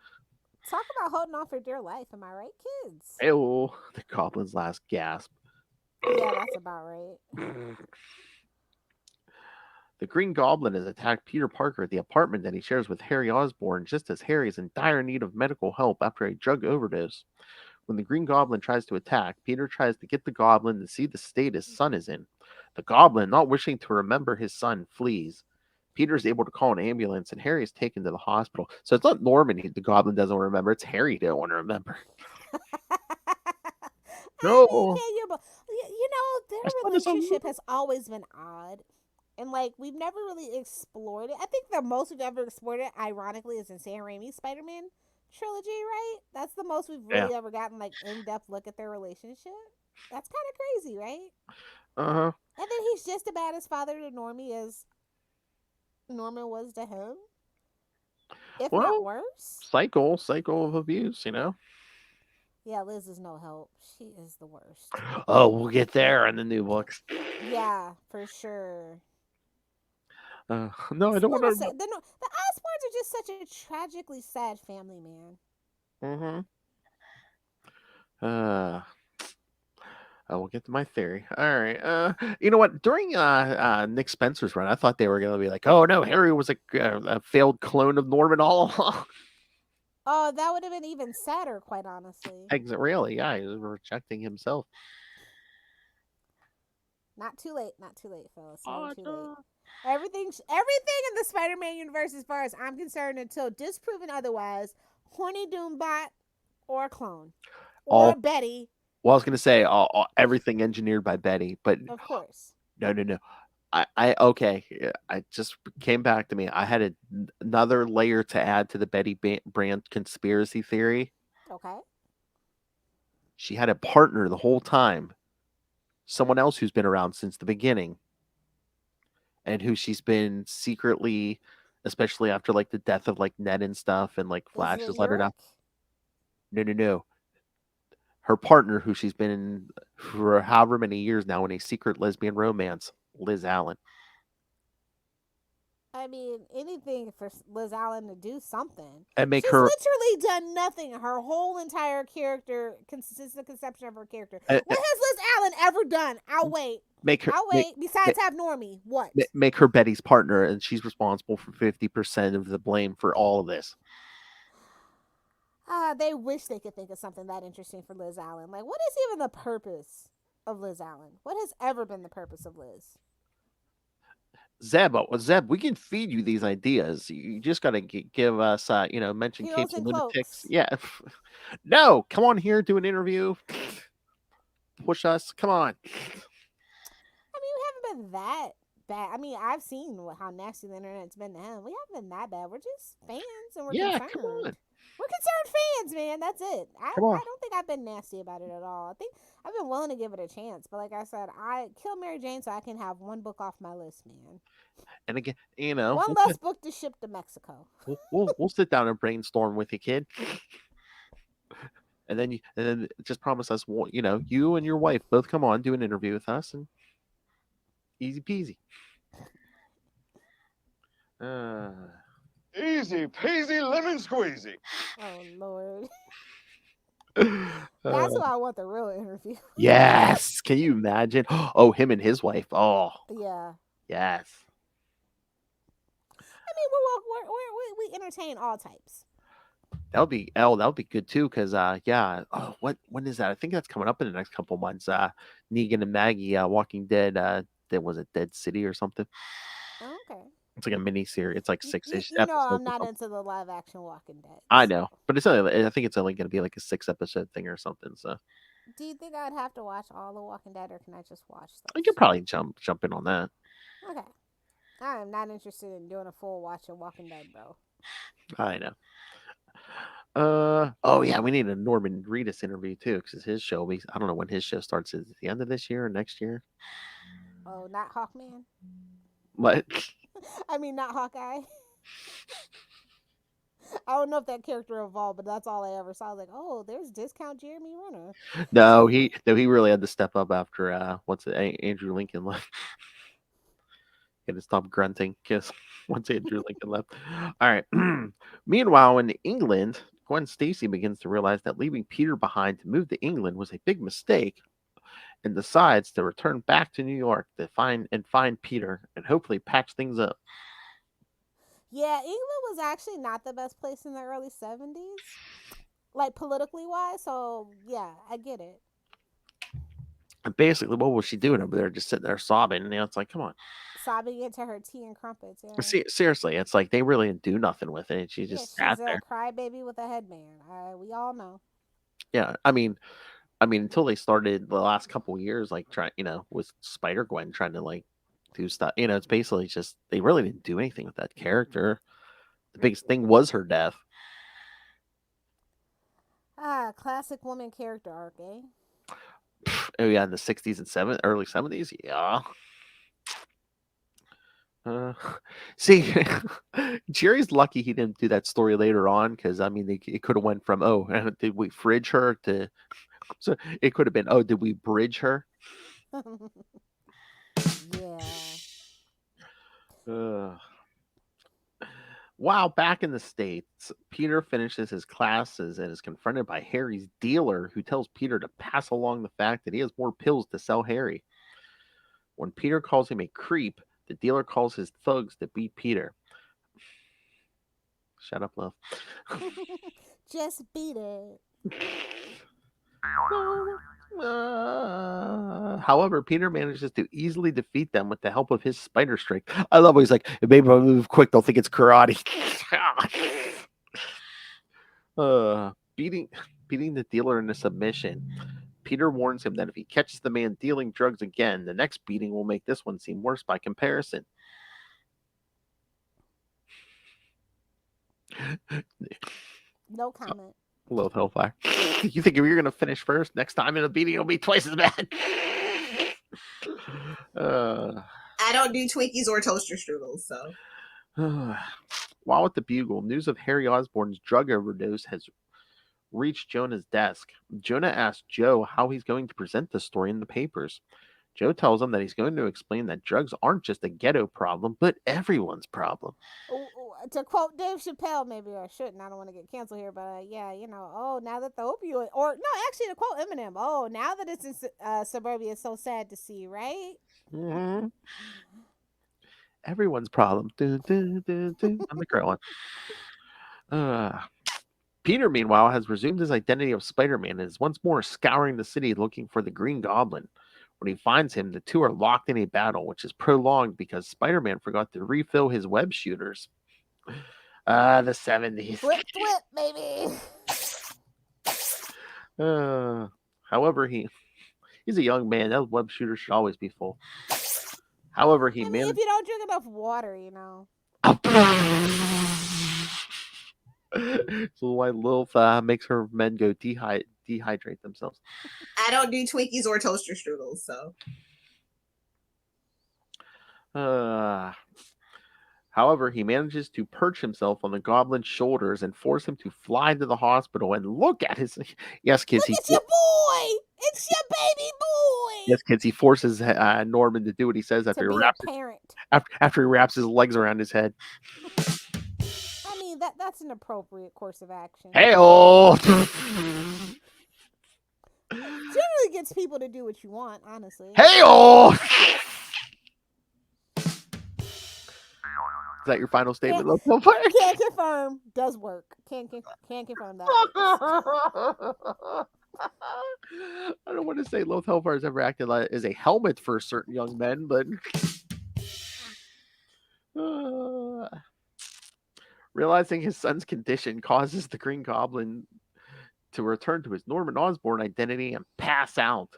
Talk about holding on for dear life. Am I right, kids? Oh, the Goblin's last gasp. Yeah, that's about right. The Green Goblin has attacked Peter Parker at the apartment that he shares with Harry Osborn just as Harry is in dire need of medical help after a drug overdose. When the Green Goblin tries to attack, Peter tries to get the Goblin to see the state his son is in. The Goblin, not wishing to remember his son, flees. Peter is able to call an ambulance, and Harry is taken to the hospital. So it's not Norman the Goblin doesn't remember; it's Harry don't want to remember. I mean, can you? You know, My their son is relationship has always been odd, and like we've never really explored it. I think the most we've ever explored it, ironically, is in Sam Raimi's Spider-Man trilogy. Right? That's the most we've really ever gotten like in-depth look at their relationship. That's kind of crazy, right? Uh-huh. And then he's just about as father to Normie as Norman was to him, if not worse. Cycle of abuse, you know. Yeah, Liz is no help. She is the worst. Oh, we'll get there in the new books. Yeah, for sure. No, I don't want to. The Osborns are just such a tragically sad family, man. I will get to my theory. All right. You know what? During Nick Spencer's run, I thought they were going to be like, "Oh no, Harry was a failed clone of Norman all along." Oh, that would have been even sadder, quite honestly. Really? Yeah, he was rejecting himself. Not too late, fellas. Not too late. Everything in the Spider-Man universe, as far as I'm concerned, until disproven otherwise, horny Doombot or a clone or Betty. Well, I was going to say everything engineered by Betty, but of course, no. Okay. I just came back to me. I had another layer to add to the Betty Brand conspiracy theory. Okay. She had a partner the whole time. Someone else who's been around since the beginning. And who she's been secretly, especially after like the death of like Ned and stuff, and like Flash has let her down. No. Her partner, who she's been in for however many years now in a secret lesbian romance, Liz Allen. I mean, anything for Liz Allen to do something. And She's literally done nothing. Her whole entire character, consistent conception of her character. What has Liz Allen ever done? I'll wait. Besides have Normie, what? Make her Betty's partner, and she's responsible for 50% of the blame for all of this. They wish they could think of something that interesting for Liz Allen. Like, what is even the purpose of Liz Allen? What has ever been the purpose of Liz? Zeb, we can feed you these ideas. You just got to give us, mention Heroes Capes and Lunatics. Cloaks. Yeah. No, come on here, do an interview. Push us. Come on. I mean, we haven't been that bad. I mean, I've seen how nasty the internet's been to him. We haven't been that bad. We're just fans and we're concerned. Come on. We're concerned fans, man. That's it. I don't think I've been nasty about it at all. I think I've been willing to give it a chance. But like I said, I kill Mary Jane so I can have one book off my list, man. And again, one less book to ship to Mexico. We'll sit down and brainstorm with you, kid. And then just promise us, you and your wife both come on, do an interview with us, and easy peasy. Easy peasy lemon squeezy. Oh Lord. That's why I want the real interview. Yes. Can you imagine? Oh, him and his wife. Oh. Yeah. Yes. I mean, we entertain all types. That'll be good too, because when is that? I think that's coming up in the next couple months. Negan and Maggie, Walking Dead. That was a Dead City or something. Oh, okay. It's like a mini series. It's like 6-ish. You know, I'm not into the live action Walking Dead. I know, but I think it's only going to be like a 6-episode thing or something. So. Do you think I'd have to watch all the Walking Dead, or can I just watch those? I could probably jump in on that. Okay. I am not interested in doing a full watch of Walking Dead, bro. I know. Oh yeah, we need a Norman Reedus interview too, because his show. I don't know when his show starts. Is it the end of this year or next year? Oh, not Hawkman. What? I mean, not Hawkeye. I don't know if that character evolved, but that's all I ever saw. I was like, oh, there's discount Jeremy Renner. No, he really had to step up after Andrew Lincoln left. He had to stop grunting because once Andrew Lincoln left. All right. Meanwhile, in England, Gwen Stacy begins to realize that leaving Peter behind to move to England was a big mistake, and decides to return back to New York to find Peter and hopefully patch things up. Yeah, England was actually not the best place in the early 70s, like politically wise. So yeah, I get it. And basically, what was she doing over there? Just sitting there sobbing. You know, it's like, come on. Sobbing into her tea and crumpets. Yeah. Seriously, it's like they really didn't do nothing with it. She just sat she's a there. crybaby with a headband. We all know. Yeah, I mean, until they started the last couple years, like trying, with Spider Gwen trying to like do stuff. It's basically just they really didn't do anything with that character. The biggest thing was her death. Classic woman character arc, eh? Oh yeah, in the 60s and early 70s, yeah. See, Jerry's lucky he didn't do that story later on, because I mean, it could have went from did we fridge her to, so it could have been did we bridge her? Yeah. While back in the States, Peter finishes his classes and is confronted by Harry's dealer, who tells Peter to pass along the fact that he has more pills to sell Harry. When Peter calls him a creep, the dealer calls his thugs to beat Peter. Shut up, love. Just beat it. However, Peter manages to easily defeat them with the help of his spider strength. I love what he's like, maybe if I move quick, they'll think it's karate. Beating the dealer into submission. Peter warns him that if he catches the man dealing drugs again, the next beating will make this one seem worse by comparison. No comment. Lilith Hellfire. You think if you're going to finish first, next time in a beating, it'll be twice as bad. I don't do Twinkies or toaster strudels, so. While at the Bugle, news of Harry Osborn's drug overdose has reached Jonah's desk. Jonah asks Joe how he's going to present the story in the papers. Joe tells him that he's going to explain that drugs aren't just a ghetto problem, but everyone's problem. To quote Dave Chappelle, maybe I shouldn't. I don't want to get canceled here, but yeah, now that the opioid, or no, actually to quote Eminem, now that it's in suburbia, it's so sad to see, right? Mm-hmm. Everyone's problem. I'm the girl one. Peter, meanwhile, has resumed his identity of Spider-Man and is once more scouring the city looking for the Green Goblin. When he finds him, the two are locked in a battle, which is prolonged because Spider-Man forgot to refill his web shooters. The 70s. Flip, baby. However, he's a young man. That web shooter should always be full. However, if you don't drink enough water, So why Lilith makes her men go dehydrate themselves. I don't do Twinkies or toaster strudels, so. However, he manages to perch himself on the goblin's shoulders and force him to fly to the hospital and look at his... Yes, kids. Look at your boy! It's your baby boy! Yes, kids. He forces Norman to do what he says after he wraps his legs around his head. I mean, that's an appropriate course of action. Hey-oh! Generally gets people to do what you want, honestly. Hey-oh! Is that your final statement? Can't confirm. Does work. Can't confirm that. I don't want to say Lilith Hellfire has ever acted like as a helmet for certain young men, but realizing his son's condition causes the Green Goblin to return to his Norman Osborn identity and pass out.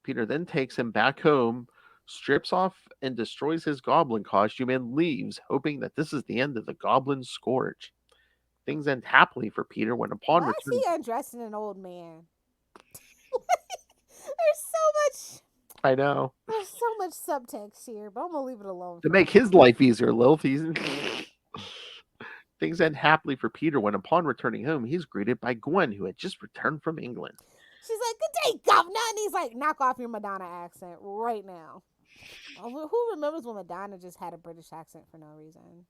Peter then takes him back home, strips off and destroys his goblin costume, and leaves, hoping that this is the end of the Goblin Scourge. Things end happily for Peter when upon return... Why is he undressing an old man? There's so much... I know. There's so much subtext here, but I'm going to leave it alone. To make his life easier, Lilith, Things end happily for Peter when upon returning home, he's greeted by Gwen, who had just returned from England. She's like, "Good day, governor," and he's like, "Knock off your Madonna accent right now." Who remembers when Madonna just had a British accent for no reason?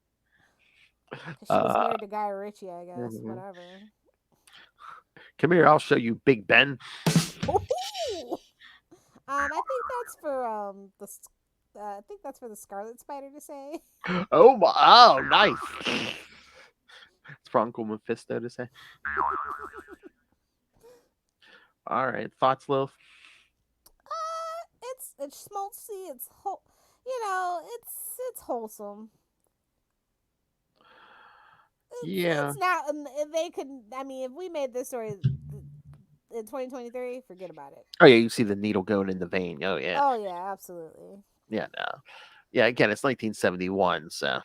She was married to Guy Ritchie, I guess. Mm-hmm. Whatever. Come here, I'll show you, Big Ben. I think that's for the Scarlet Spider to say. Oh, nice. It's for Uncle Mephisto to say. All right, thoughts, Lilith? It's schmaltzy. It's it's wholesome. Yeah. It's not. They could. I mean, if we made this story in 2023, forget about it. Oh yeah, you see the needle going in the vein. Oh yeah. Oh yeah, absolutely. Yeah, no. Yeah, again, it's 1971, so Yeah,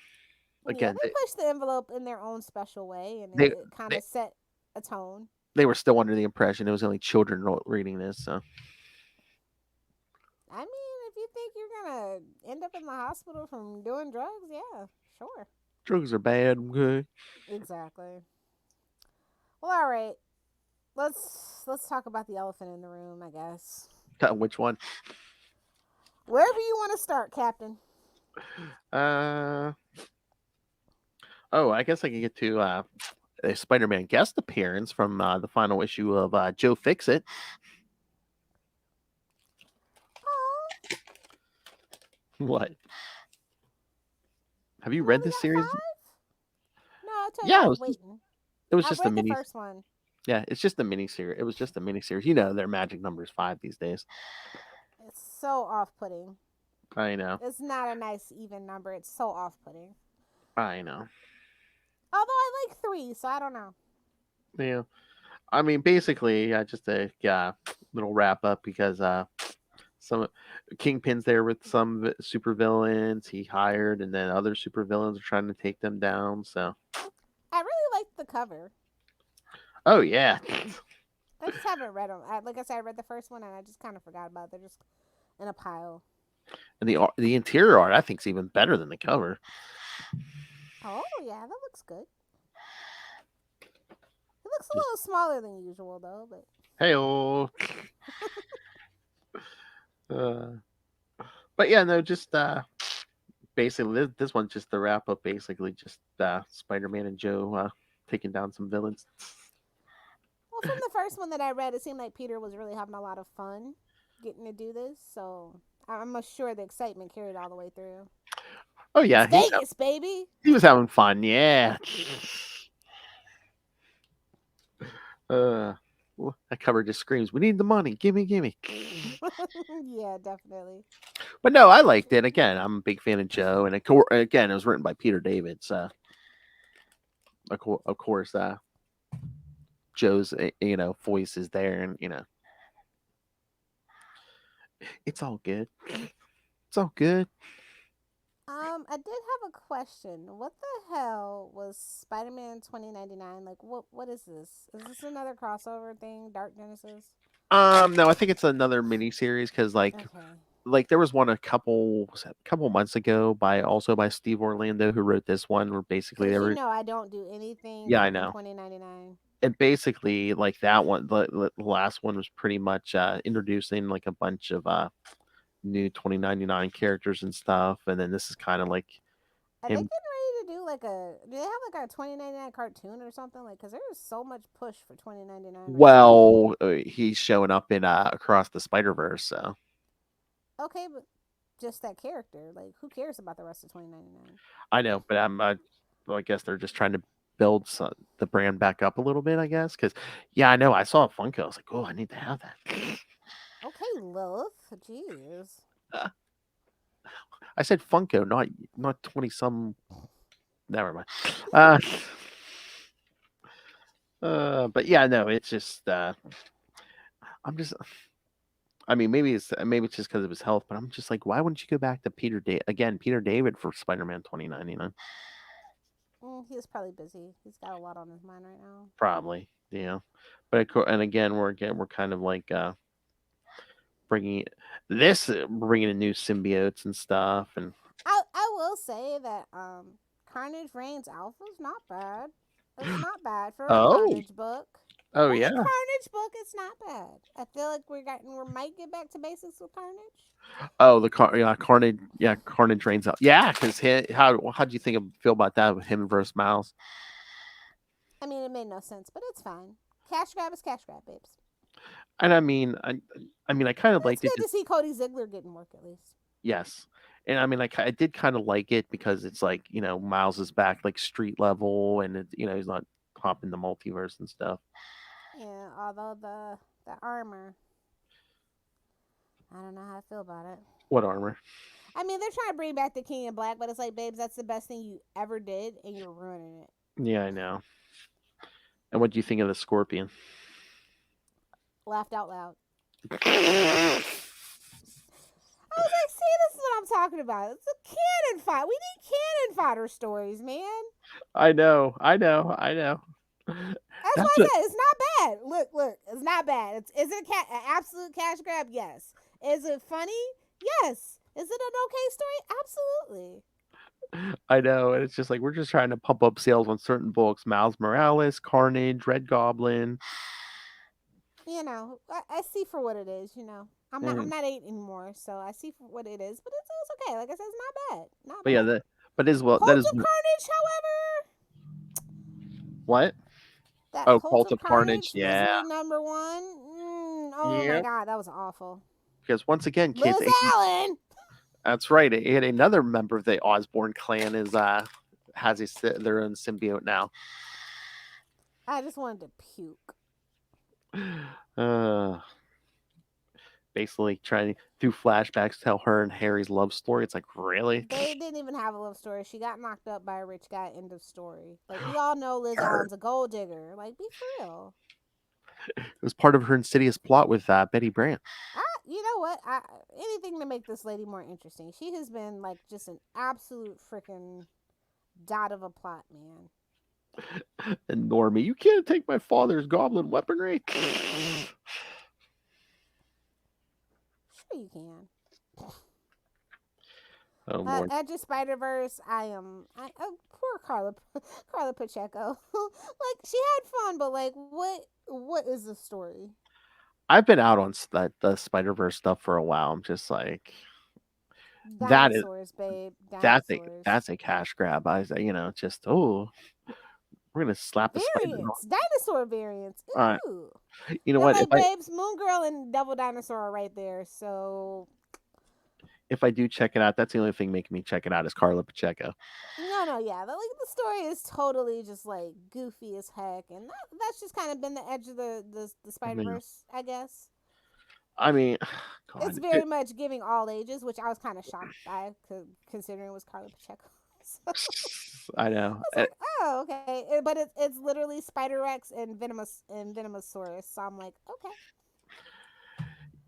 again, they pushed the envelope in their own special way, and they it kind they, of set a tone. they were still under the impression it was only children reading this. So I mean, if you think you're gonna end up in the hospital from doing drugs, yeah, sure. drugs are bad. Okay. Exactly. Well, all right. Let's talk about the elephant in the room, I guess. Which one? Wherever you want to start, Captain. Oh, I guess I can get to a Spider-Man guest appearance from the final issue of Joe Fixit. Oh, What? Have you read this series? 5? No, I told Yeah, you I it was was just, waiting. it was I just a read the mini. first one. Yeah, it's just a mini series. It was just a mini series. You know, their magic number is 5 these days. It's so off-putting. I know. It's not a nice even number. It's so off-putting. I know. Although I like 3, so I don't know. Yeah. I mean, basically, just a little wrap up because some Kingpin's there with some super villains he hired, and then other super villains are trying to take them down. So, I really liked the cover. oh yeah, I just haven't read them. Like I said, I read the first one and I just kind of forgot about it. They're just in a pile. and the interior art I think is even better than the cover. Oh yeah, that looks good. It looks a little smaller than usual though, but Hey-oh. But yeah, no, just basically this one's just the wrap up. Basically, just Spider-Man and Joe taking down some villains. well, from the first one that I read, it seemed like Peter was really having a lot of fun getting to do this. So I'm sure the excitement carried all the way through. Oh yeah, It's Vegas, baby. He was having fun. Yeah. That cover just screams, "We need the money. Gimme, gimme." Yeah, definitely. But no, I liked it. Again, I'm a big fan of Joe, and again, it was written by Peter David. So, of course, Joe's voice is there, and it's all good. It's all good. I did have a question. What the hell was Spider-Man 2099? Like, what is this? Is this another crossover thing? Dark Genesis? No, I think it's another mini series because Okay. like there was one a couple months ago by Steve Orlando who wrote this one where basically they were. I don't do anything. Yeah, I know. 2099. And basically, like that one, the last one was pretty much introducing like a bunch of new 2099 characters and stuff, and then this is kind of like Are they getting ready to do like do they have like a 2099 cartoon or something? Like, because there's so much push for 2099. Well, he's showing up in Across the Spider-Verse, so. Okay, but just that character. Like, who cares about the rest of 2099? I know, but I guess they're just trying to build the brand back up a little bit, I guess. Because, yeah, I know. I saw a Funko. I was like, oh, I need to have that. Okay, Lilith. Jeez. I said Funko, not 20-some. Never mind. But yeah, no, it's just I'm just. I mean, maybe it's just because of his health, but I'm just like, why wouldn't you go back to Peter David for Spider-Man 2099? He's probably busy. He's got a lot on his mind right now. Probably, yeah. But and again, we're kind of like bringing in new symbiotes and stuff, and I will say that Carnage Reigns Alpha is not bad. It's not bad for a Carnage book. Oh, yeah. yeah. Carnage book, it's not bad. I feel like we might get back to basics with Carnage. Oh, Carnage Reigns Alpha. Yeah, because how do you feel about that with him versus Miles? I mean, it made no sense, but it's fine. Cash grab is cash grab, babes. And I mean, I kind of liked it. It's good to see Cody Ziegler getting work at least. Yes. And I mean, I did kind of like it because it's like, Miles is back like street level, and he's not hopping the multiverse and stuff. Yeah, although the armor. I don't know how I feel about it. What armor? I mean, they're trying to bring back the King in Black, but it's like, babes, that's the best thing you ever did, and you're ruining it. Yeah, I know. And what do you think of the Scorpion? Laughed out loud. I was like, see, this is what I'm talking about. It's a cannon fight. We need cannon fodder stories, man. I know. That's why I said it's not bad. Look, it's not bad. Is it an absolute cash grab? Yes. Is it funny? Yes. Is it an okay story? Absolutely. I know, and it's just like we're just trying to pump up sales on certain books. Miles Morales, Carnage, Red Goblin. You know, I see for what it is. You know, I'm not 8 anymore, so I see for what it is. But it's okay. Like I said, it's not bad. Not But bad. yeah, that is well. Cult That is of Carnage, however. what? That Cult of Carnage. Yeah. Number 1. Oh my god, that was awful. Because once again, kids. Liz Allen. That's right. And another member of the Osborne clan has their own symbiote now. I just wanted to puke. Basically trying to do flashbacks, tell her and Harry's love story. It's like, really? They didn't even have a love story. She got knocked up by a rich guy. End of story. Like, we all know Liz Allen's a gold digger. Like, be for real. It was part of her insidious plot with Betty Brant. You know what? Anything to make this lady more interesting. She has been like just an absolute freaking dot of a plot, man. And Normie, you can't take my father's goblin weaponry. Sure you can. Oh, Lord. Edge of Spider-Verse, poor Carla Pacheco. Like, she had fun, but like, what is the story? I've been out on the Spider-Verse stuff for a while. I'm just like, dinosaurs, babe. Dinosaurs. That's a cash grab. We're gonna slap the variants, dinosaur variants. Ooh. All right. You know what? Like, babes, Moon Girl and Devil Dinosaur are right there. So if I do check it out, that's the only thing making me check it out is Carla Pacheco. No, yeah. The story is totally just like goofy as heck, and that's just kind of been the edge of the Spider-Verse, I guess. I mean, God, it's very much giving all ages, which I was kind of shocked by, considering it was Carla Pacheco. So, I know. I was like, oh, okay, but it's literally Spider-Rex and Venomosaurus, so I'm like, okay.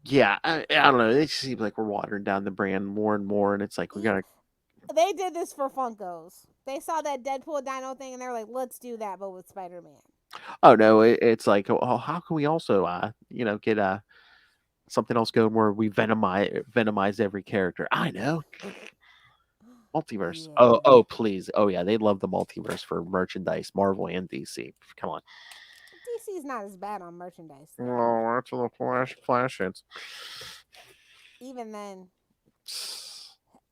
Yeah, I don't know. It just seems like we're watering down the brand more and more, and it's like we gotta. They did this for Funkos. They saw that Deadpool Dino thing, and they're like, "Let's do that, but with Spider-Man." Oh no, it's like, oh, how can we also, get something else going where we venomize every character? I know. Multiverse. Yeah. Oh, please. Oh yeah, they love the multiverse for merchandise, Marvel and DC. Come on. DC's not as bad on merchandise. No, that's the flash hits. Even then,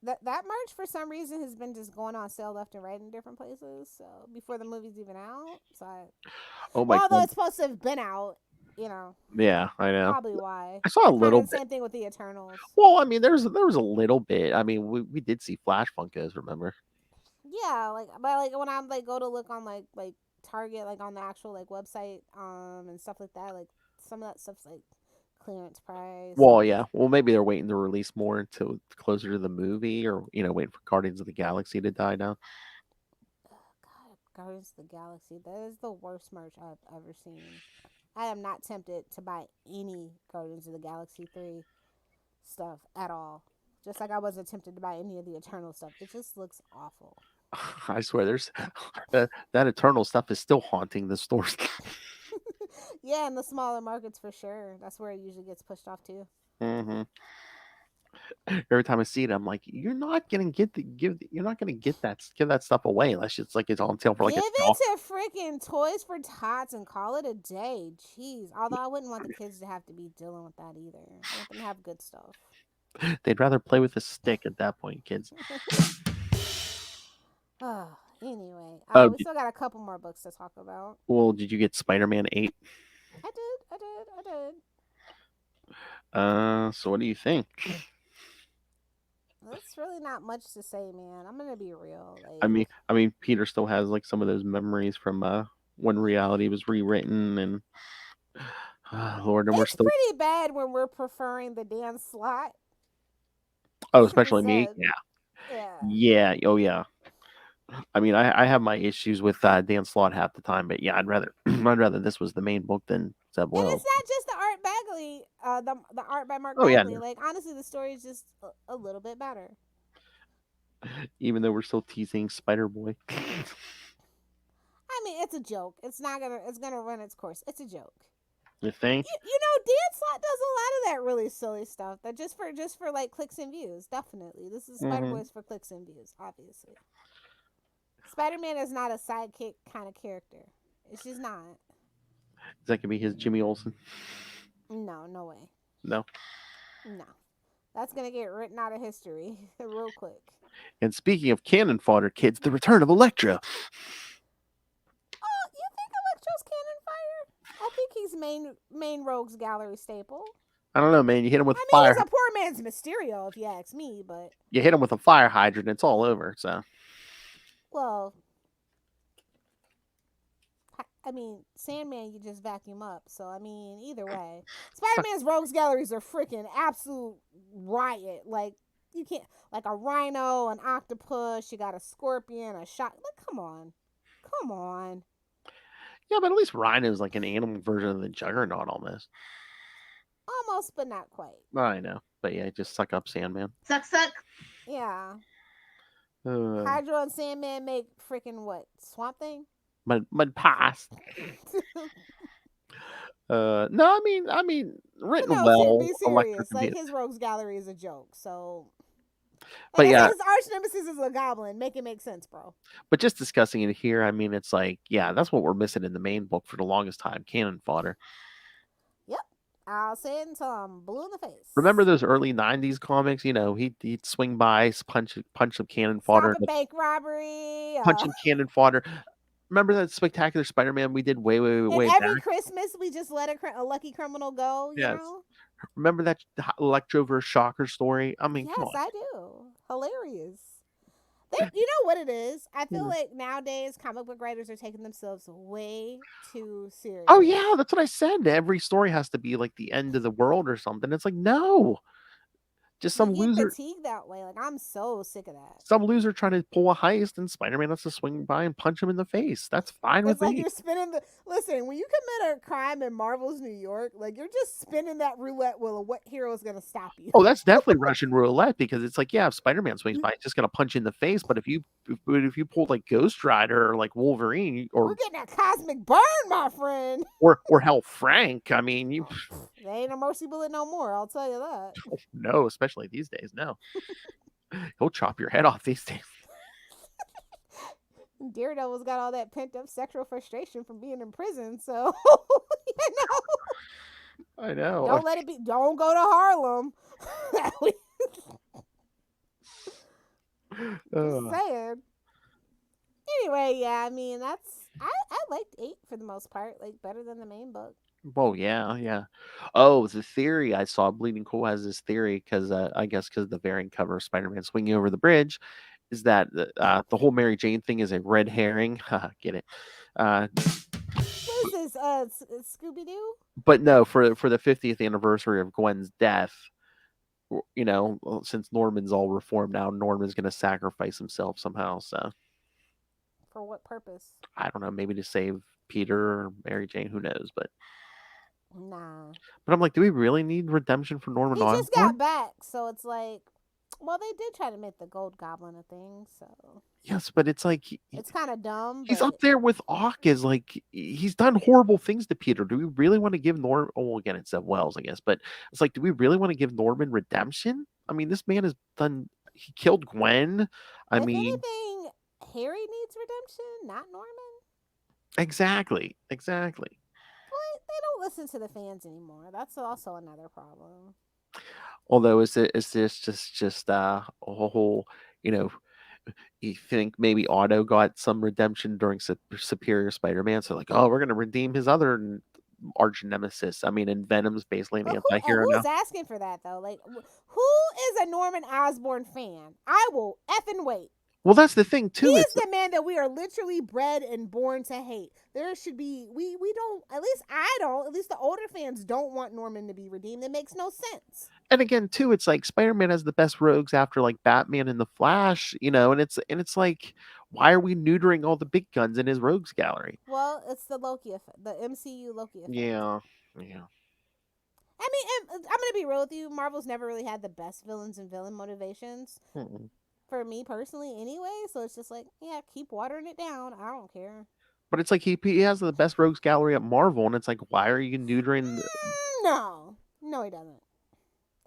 that merch for some reason has been just going on sale left and right in different places. So before the movie's even out, although it's supposed to have been out, Yeah, I know. Probably why. I saw a little bit. Same thing with the Eternals. Well, I mean, there was a little bit. I mean, we did see Flash Funkos, remember? Yeah, but when I go to look on like Target, like on the actual website, and stuff like that, like some of that stuff's like clearance price. Well, yeah. Well, maybe they're waiting to release more until closer to the movie, or waiting for Guardians of the Galaxy to die down. God, Guardians of the Galaxy, that is the worst merch I've ever seen. I am not tempted to buy any Guardians of the Galaxy 3 stuff at all. Just like I wasn't tempted to buy any of the Eternal stuff. It just looks awful. I swear, there's that Eternal stuff is still haunting the stores. Yeah, in the smaller markets for sure. That's where it usually gets pushed off to. Mm-hmm. Every time I see it, I'm like, you're not gonna give that stuff away unless it's on sale for give it to freaking Toys for Tots and call it a day. Jeez. Although I wouldn't want the kids to have to be dealing with that either. I want them to have good stuff. They'd rather play with a stick at that point, kids. Anyway, we still got a couple more books to talk about. Well, did you get Spider-Man 8? I did. So what do you think? That's really not much to say, man. I'm gonna be real. I mean, Peter still has some of those memories from when reality was rewritten, and Lord, and we're It's still. pretty bad when we're preferring the Dan Slott. Oh, especially me. Zed. Yeah. Yeah. Yeah. Oh, yeah. I mean, I have my issues with Dan Slott half the time, but yeah, I'd rather this was the main book than Zeb And Wells. it's not just the art Bagley, the art by Mark Oh, yeah, Bagley. no. Like honestly, the story is just a little bit better. Even though we're still teasing Spider Boy. I mean, it's a joke. It's gonna run its course. It's a joke. You think? You know, Dan Slott does a lot of that really silly stuff. That just for like clicks and views. Definitely, this is Spider Boy's for clicks and views. Obviously, Spider-Man is not a sidekick kind of character. It's just not. Is that gonna be his Jimmy Olsen? No, no way. No. No, that's gonna get written out of history real quick. And speaking of cannon fodder, kids, the return of Elektra. Oh, you think Electro's cannon fire? I think he's main Rogues Gallery staple. I don't know, man. You hit him with I mean, fire. he's a poor man's Mysterio, if you ask me. But you hit him with a fire hydrant, it's all over. So. Well, I mean, Sandman, you just vacuum up. So, I mean, either way. Spider-Man's Rogues Galleries are freaking absolute riot. Like, you can't, like a rhino, an octopus, you got a scorpion, a shark. Like, come on. Come on. Yeah, but at least Rhino's like an animal version of the Juggernaut almost. Almost, but not quite. I know. But yeah, just suck up Sandman. Suck. Yeah. Hydro and Sandman make freaking what? Swamp Thing? Mud pass. No, I mean, written well. Be serious. Like his Rogues Gallery is a joke, so. But yeah, his arch nemesis is a goblin. Make it make sense, bro. But just discussing it here, I mean, it's like, yeah, that's what we're missing in the main book for the longest time. Cannon fodder. Yep, I'll say it until I'm blue in the face. Remember those early '90s comics? You know, he'd swing by, punch some cannon fodder. Stop a bank robbery. Punching cannon fodder. Remember that Spectacular Spider-Man we did way every back? Christmas we just let a lucky criminal go. You know. Remember that Electro vs. Shocker story? I mean, yes, I do. Hilarious. You know what it is? I feel like nowadays comic book writers are taking themselves way too serious. Oh yeah, that's what I said. Every story has to be like the end of the world or something. It's like, no. Just some loser fatigued that way. Like, I'm so sick of that. Some loser trying to pull a heist and Spider-Man has to swing by and punch him in the face. That's fine with me. You're spinning listen, when you commit a crime in Marvel's New York, like you're just spinning that roulette wheel of what hero is gonna stop you. Oh, that's definitely Russian roulette, because it's like, yeah, if Spider-Man swings by, it's just gonna punch you in the face. But if you pull like Ghost Rider or like Wolverine, or we're getting a cosmic burn, my friend. Or hell, Frank. I mean, they ain't a mercy bullet no more. I'll tell you that. No, especially these days. No, he'll chop your head off these days. Daredevil's got all that pent up sexual frustration from being in prison, so I know. Don't let it be. Don't go to Harlem. Just saying. Anyway, yeah, I mean I liked 8 for the most part, like better than the main book. Oh yeah. Oh, the theory I saw, Bleeding Cool has this theory because I guess because the variant cover of Spider-Man swinging over the bridge is that the whole Mary Jane thing is a red herring. Get it? What is this? Scooby Doo? But no, for the 50th anniversary of Gwen's death, you know, since Norman's all reformed now, Norman's going to sacrifice himself somehow. So, for what purpose? I don't know. Maybe to save Peter or Mary Jane. Who knows? But nah. But I'm like, do we really need redemption for Norman? He just got back, so it's like, well, they did try to make the Gold Goblin a thing, so. Yes, but it's like it's kind of dumb. He's up there with Ock, as like he's done horrible things to Peter. Do we really want to give Norman? Oh, well, again, it's Zeb Wells, I guess. But it's like, do we really want to give Norman redemption? I mean, this man has done. He killed Gwen. If anything, Harry needs redemption, not Norman. Exactly. But they don't listen to the fans anymore. That's also another problem. Although, is this just a whole, you know? You think maybe Otto got some redemption during Superior Spider-Man, so like, oh, we're gonna redeem his other arch nemesis. I mean, and Venom's basically an anti-hero now. Who's asking for that though? Like, who is a Norman Osborn fan? I will effing wait. Well, that's the thing too. He is the man that we are literally bred and born to hate. There should be we don't, at least I don't, at least the older fans don't want Norman to be redeemed. It makes no sense. And again, too, it's like Spider-Man has the best rogues after like Batman and the Flash, and it's like, why are we neutering all the big guns in his rogues gallery? Well, it's the Loki effect, the MCU Loki effect. Yeah. I mean, I'm gonna be real with you. Marvel's never really had the best villains and villain motivations. For me personally, anyway. So it's just like, yeah, keep watering it down. I don't care. But it's like he has the best rogues gallery at Marvel, and it's like, why are you neutering? No, he doesn't.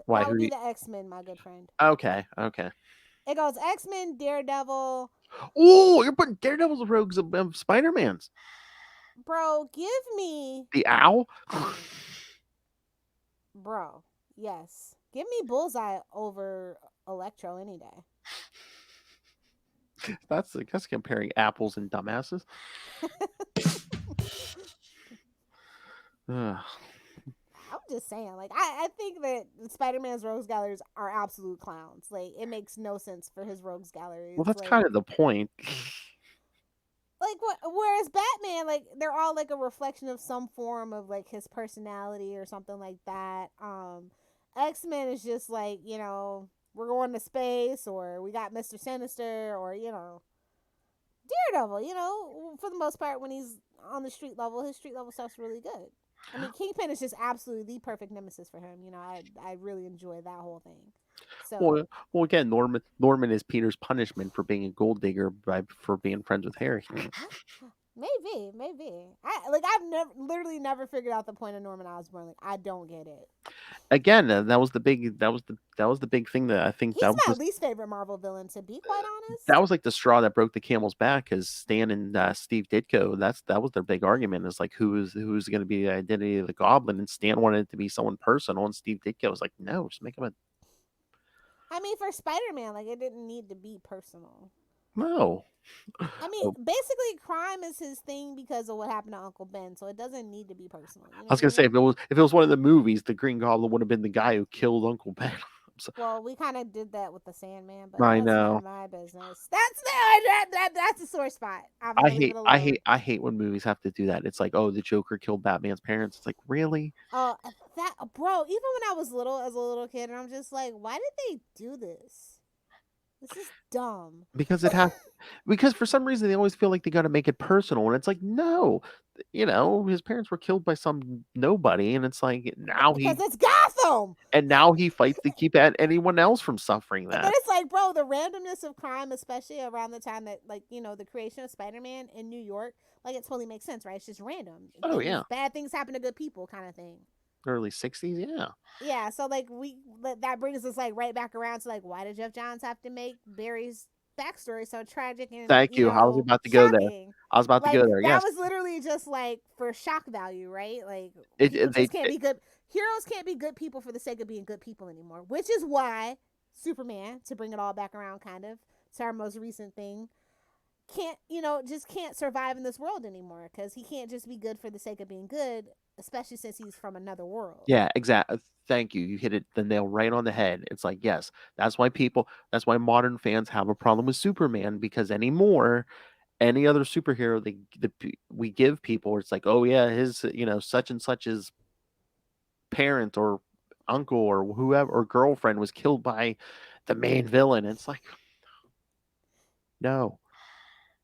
Why? That would be the X-Men, my good friend. Okay. It goes X-Men, Daredevil. Oh, you're putting Daredevil's rogues above Spider-Man's. Bro, give me the Owl. Bro, yes, give me Bullseye over Electro any day. That's comparing apples and dumbasses. I'm just saying, like, I think that Spider-Man's rogues galleries are absolute clowns. Like, it makes no sense for his rogues galleries. Well, that's like, kind of the point. Like, whereas Batman, like, they're all like a reflection of some form of like his personality or something like that. X-Men is just like, we're going to space, or we got Mr. Sinister, or Daredevil. For the most part, when he's on the street level, his street level stuff's really good. I mean, Kingpin is just absolutely the perfect nemesis for him. I really enjoy that whole thing. So, well, again, Norman is Peter's punishment for being a gold digger for being friends with Harry. Maybe. I've literally never figured out the point of Norman Osborn. Like, I don't get it. Again, that was the big thing that I think he's my least favorite Marvel villain, to be quite honest. That was like the straw that broke the camel's back, because Stan and Steve Ditko, that was their big argument, is like who's going to be the identity of the Goblin, and Stan wanted it to be someone personal, and Steve Ditko was like, no, just make him a. I mean, for Spider-Man, like, it didn't need to be personal. No. I mean, basically, crime is his thing because of what happened to Uncle Ben, so it doesn't need to be personal. I was gonna say, if it was one of the movies, the Green Goblin would have been the guy who killed Uncle Ben. Well, we kind of did that with the Sandman, but I that's know. not my business. That's a sore spot. I hate when movies have to do that. It's like, oh, the Joker killed Batman's parents. It's like, really? Bro, even when I was as a little kid, and I'm just like, why did they do this? This is dumb. Because for some reason they always feel like they got to make it personal, and it's like, no, his parents were killed by some nobody, and it's like, now because it's Gotham, and now he fights to keep anyone else from suffering that. But it's like, bro, the randomness of crime, especially around the time that, like, the creation of Spider-Man in New York, like, it totally makes sense, right? It's just random. Oh, yeah. Bad things happen to good people, kind of thing. Early 60s, yeah. Yeah, so, like, that brings us, like, right back around to, like, why did Jeff Johns have to make Barry's backstory so tragic and Thank you. I was about to go there. That was literally just, like, for shock value, right? Like, heroes can't be good people for the sake of being good people anymore, which is why Superman, to bring it all back around kind of to our most recent thing, can't survive in this world anymore, because he can't just be good for the sake of being good, especially since he's from another world. Yeah, exactly. Thank you. You hit the nail right on the head. It's like, yes, that's why modern fans have a problem with Superman, because anymore, any other superhero we give people, it's like, oh yeah, his such and such's parent or uncle or whoever or girlfriend was killed by the main villain. It's like, no.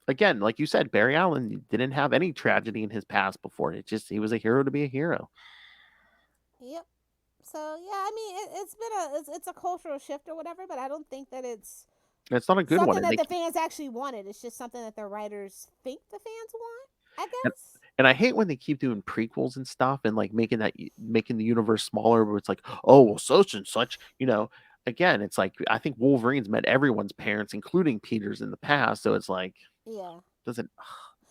Again, like you said, Barry Allen didn't have any tragedy in his past before. He was a hero to be a hero. Yep. So yeah, I mean, it's a cultural shift or whatever, but I don't think that it's not a good something one. that the fans actually wanted. It's just something that the writers think the fans want, I guess. And I hate when they keep doing prequels and stuff and like making the universe smaller, where it's like, oh, well, such and such, Again, it's like, I think Wolverine's met everyone's parents, including Peter's, in the past. So it's like, yeah, doesn't.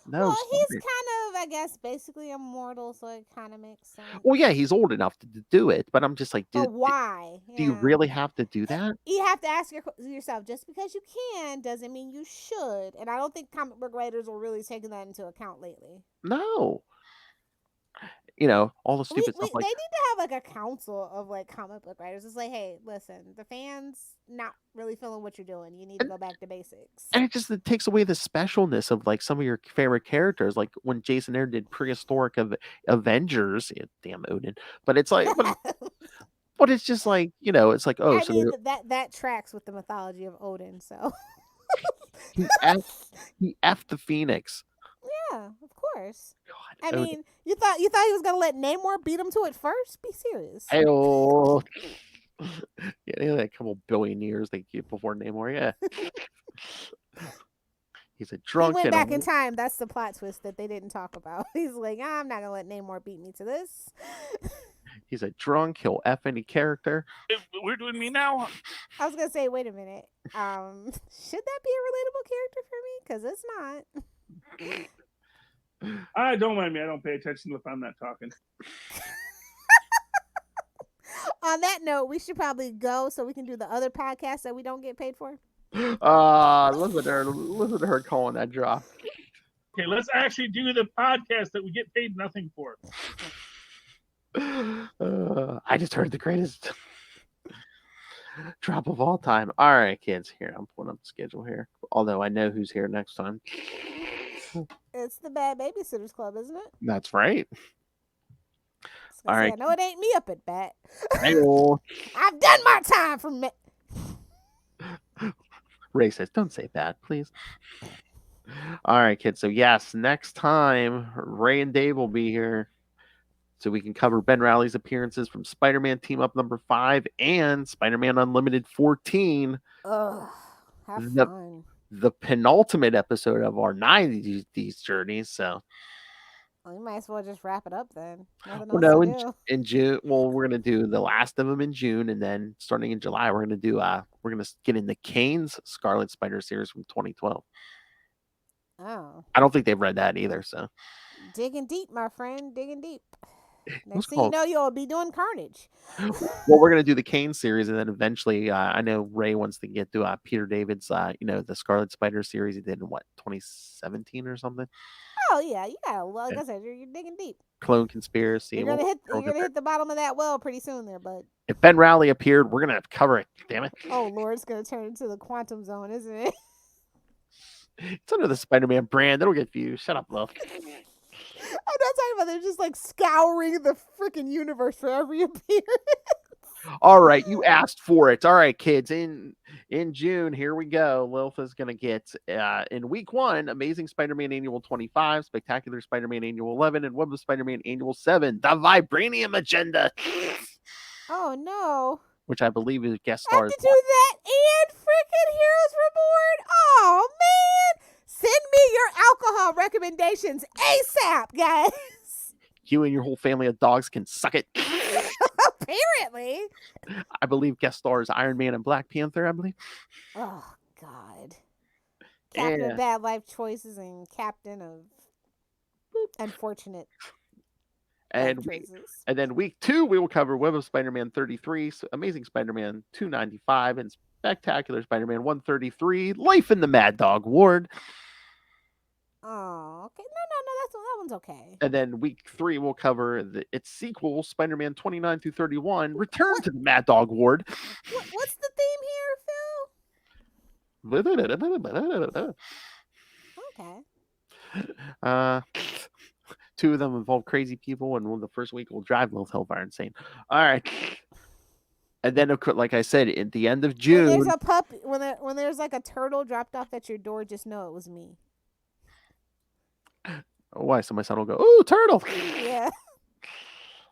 No, well, he's kind of, I guess, basically immortal, so it kind of makes sense. Well, yeah, he's old enough to do it, but I'm just like, why? Do you really have to do that? You have to ask yourself, just because you can doesn't mean you should. And I don't think comic book writers are really taking that into account lately. No. all the stupid stuff they need to have like a council of like comic book writers. It's like, hey, listen, the fans not really feeling what you're doing. You need to go back to basics. And it takes away the specialness of like some of your favorite characters, like when Jason Aaron did prehistoric of Avengers. Damn Odin, but it's like, but it's just like it's like I mean that tracks with the mythology of Odin. So he effed the Phoenix. Yeah, of course. God, I mean, you thought he was gonna let Namor beat him to it first? Be serious. Hey-oh. Yeah, a couple billion years they keep before Namor. Yeah. He's a drunk. He went back in time. That's the plot twist that they didn't talk about. He's like, I'm not gonna let Namor beat me to this. He's a drunk. He'll F any character. We're doing me now. I was gonna say, wait a minute. Should that be a relatable character for me? Because it's not. Don't mind me. I don't pay attention if I'm not talking. On that note, we should probably go so we can do the other podcast that we don't get paid for. Listen to her calling that drop. Okay, let's actually do the podcast that we get paid nothing for. I just heard the greatest drop of all time. All right, kids. Here, I'm pulling up the schedule here. Although I know who's here next time. It's the Bad Babysitters Club, isn't it? That's right. All right. I know it ain't me up at bat. Hey-oh. I've done my time for me. Ray says, don't say that, please. All right, kids. So, yes, next time, Ray and Dave will be here so we can cover Ben Reilly's appearances from Spider-Man Team Up number 5 and Spider-Man Unlimited 14. Ugh, have fun. The penultimate episode of our 90s journey. So, well, you might as well just wrap it up then. In June. Well, we're gonna do the last of them in June, and then starting in July, we're gonna get into Kane's Scarlet Spider series from 2012. Oh, I don't think they've read that either. So, digging deep, my friend, digging deep. Next thing you know, you'll be doing Carnage. Well, we're gonna do the Kane series, and then eventually, I know Ray wants to get to Peter David's, the Scarlet Spider series he did in 2017 or something. Oh yeah, you gotta. Like I said, you're digging deep. Clone Conspiracy. You're gonna hit the bottom of that well pretty soon, there, bud. If Ben Reilly appeared, we're gonna cover it. Damn it! Oh Lord, it's gonna turn into the Quantum Zone, isn't it? It's under the Spider-Man brand. It'll get views. Shut up, love. I'm not talking about they're just like scouring the freaking universe for every appearance. All right, you asked for it. All right, kids. In June, here we go. Lilith is going to get, in week 1, Amazing Spider-Man Annual 25, Spectacular Spider-Man Annual 11, and Web of Spider-Man Annual 7, The Vibranium Agenda. Oh, no. Which I believe is guest stars. I have to do that and freaking Heroes Reborn? Oh, man. Send me your alcohol recommendations ASAP, guys. You and your whole family of dogs can suck it. Apparently. I believe guest stars Iron Man and Black Panther, I believe. Oh, God. Captain of Bad Life Choices and Captain of Unfortunate Choices. And then week 2, we will cover Web of Spider-Man 33, Amazing Spider-Man 295, and Spectacular Spider-Man 133, Life in the Mad Dog Ward. Oh, okay. No, that one's okay. And then week 3, we'll cover its sequel, Spider-Man 29 through 31, Return to the Mad Dog Ward. What's the theme here, Phil? Okay. 2 of them involve crazy people, and the first week will drive Lilith Hellfire insane. All right. And then, like I said, at the end of June, when there's a puppy, when there's like a turtle dropped off at your door, just know it was me. Why? So my son will go, "Oh, turtle!" Yeah.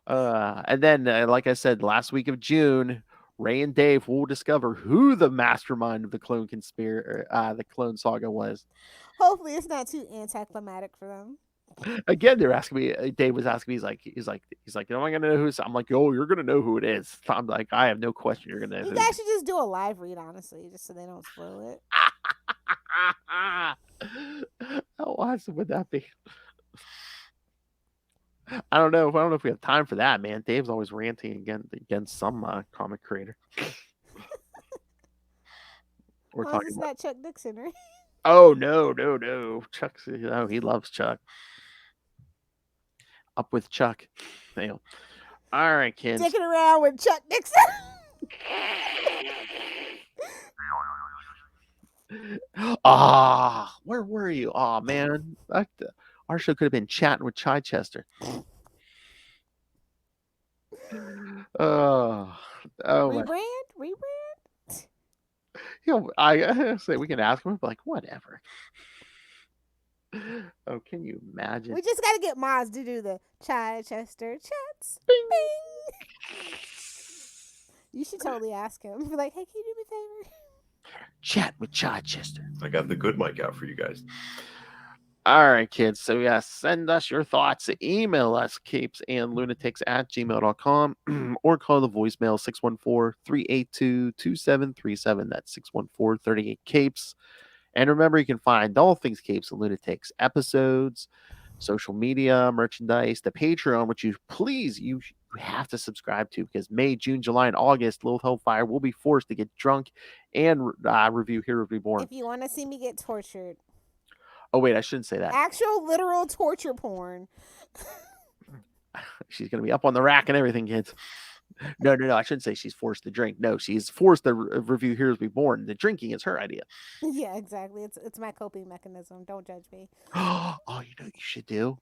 And then, like I said, last week of June, Ray and Dave will discover who the mastermind of the clone the clone saga was. Hopefully, it's not too anticlimactic for them. Again, they're asking me. Dave was asking me. He's like, am I gonna know who's? I'm like, oh, you're gonna know who it is. I'm like, I have no question. You're gonna know. You guys should just do a live read, honestly, just so they don't spoil it. How awesome would that be? I don't know if we have time for that, man. Dave's always ranting against some comic creator. We're talking about not Chuck Dixon, right? Oh no. Chuck's he loves Chuck. Up with Chuck. All right, kids. Dicking around with Chuck Dixon. Where were you? Oh man, our show could have been Chatting with Chichester. Rebrand. I say we can ask him, like, whatever. Oh, can you imagine? We just got to get Maz to do the Chichester chats. Bing. You should totally ask him. Be like, hey, can you do me a favor? Chat with Chichester. I got the good mic out for you guys. All right, kids. So, yeah, send us your thoughts. Email us, CapesandLunatics@gmail.com, or call the voicemail 614-382-2737. That's 614-38-CAPES. And remember, you can find all things Capes and Lunatics, episodes, social media, merchandise, the Patreon, which you have to subscribe to, because May, June, July, and August, Lilith Hellfire will be forced to get drunk and review Heroes Reborn. If you want to see me get tortured. Oh, wait, I shouldn't say that. Actual literal torture porn. She's going to be up on the rack and everything, kids. No, I shouldn't say she's forced to drink. No, she's forced to review Heroes Reborn. The drinking is her idea. Yeah, exactly. It's my coping mechanism. Don't judge me. Oh, you know what you should do?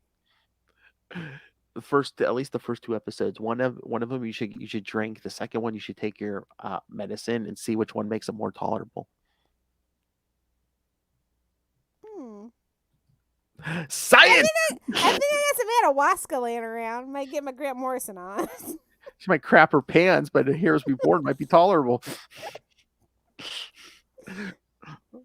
At least the first 2 episodes. One of them you should drink. The second one you should take your medicine and see which one makes it more tolerable. Science! I think I got some ayahuasca laying around. Might get my Grant Morrison on. She might crap her pants, but Heroes Reborn might be tolerable.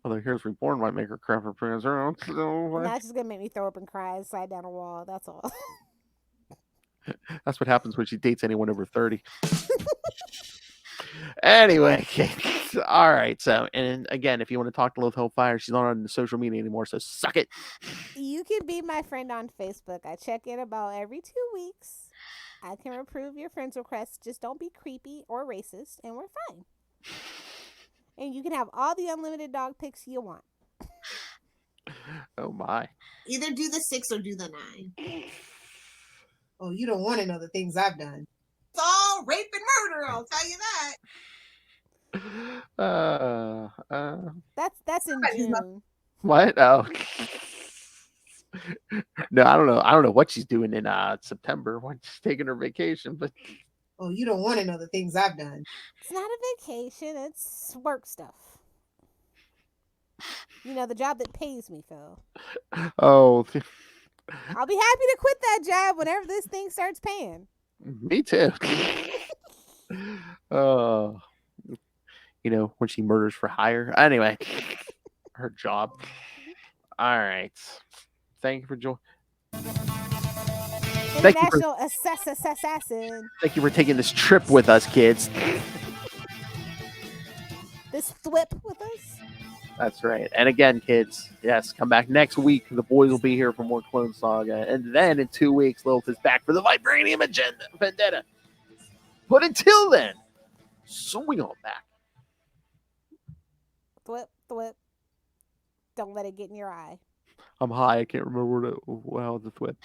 Although Heroes Reborn might make her crap her pants. That's just gonna make me throw up and cry and slide down a wall. That's all. That's what happens when she dates anyone over 30. Anyway, all right. So, and again, if you want to talk to Lilith Hellfire, she's not on the social media anymore, so suck it. You can be my friend on Facebook. I check in about every 2 weeks. I can approve your friends requests. Just don't be creepy or racist, and we're fine. And you can have all the unlimited dog pics you want. Oh my! Either do the 6 or do the 9. Oh, you don't want to know the things I've done. It's all rape and murder. I'll tell you that. That's in June. What? Oh. No, I don't know. I don't know what she's doing in September when she's taking her vacation, but oh, you don't want to know the things I've done. It's not a vacation, it's work stuff. You know, the job that pays me, Phil. Oh. I'll be happy to quit that job whenever this thing starts paying. Me too. Oh. You know, when she murders for hire. Anyway, her job. All right. Thank you for joining. International assassin. Thank you for taking this trip with us, kids. This thwip with us. That's right. And again, kids, yes, come back next week. The boys will be here for more Clone Saga. And then in 2 weeks, Lilith is back for the Vibranium Vendetta. But until then, swing on back. Thwip. Don't let it get in your eye. I'm high. I can't remember how the thwip.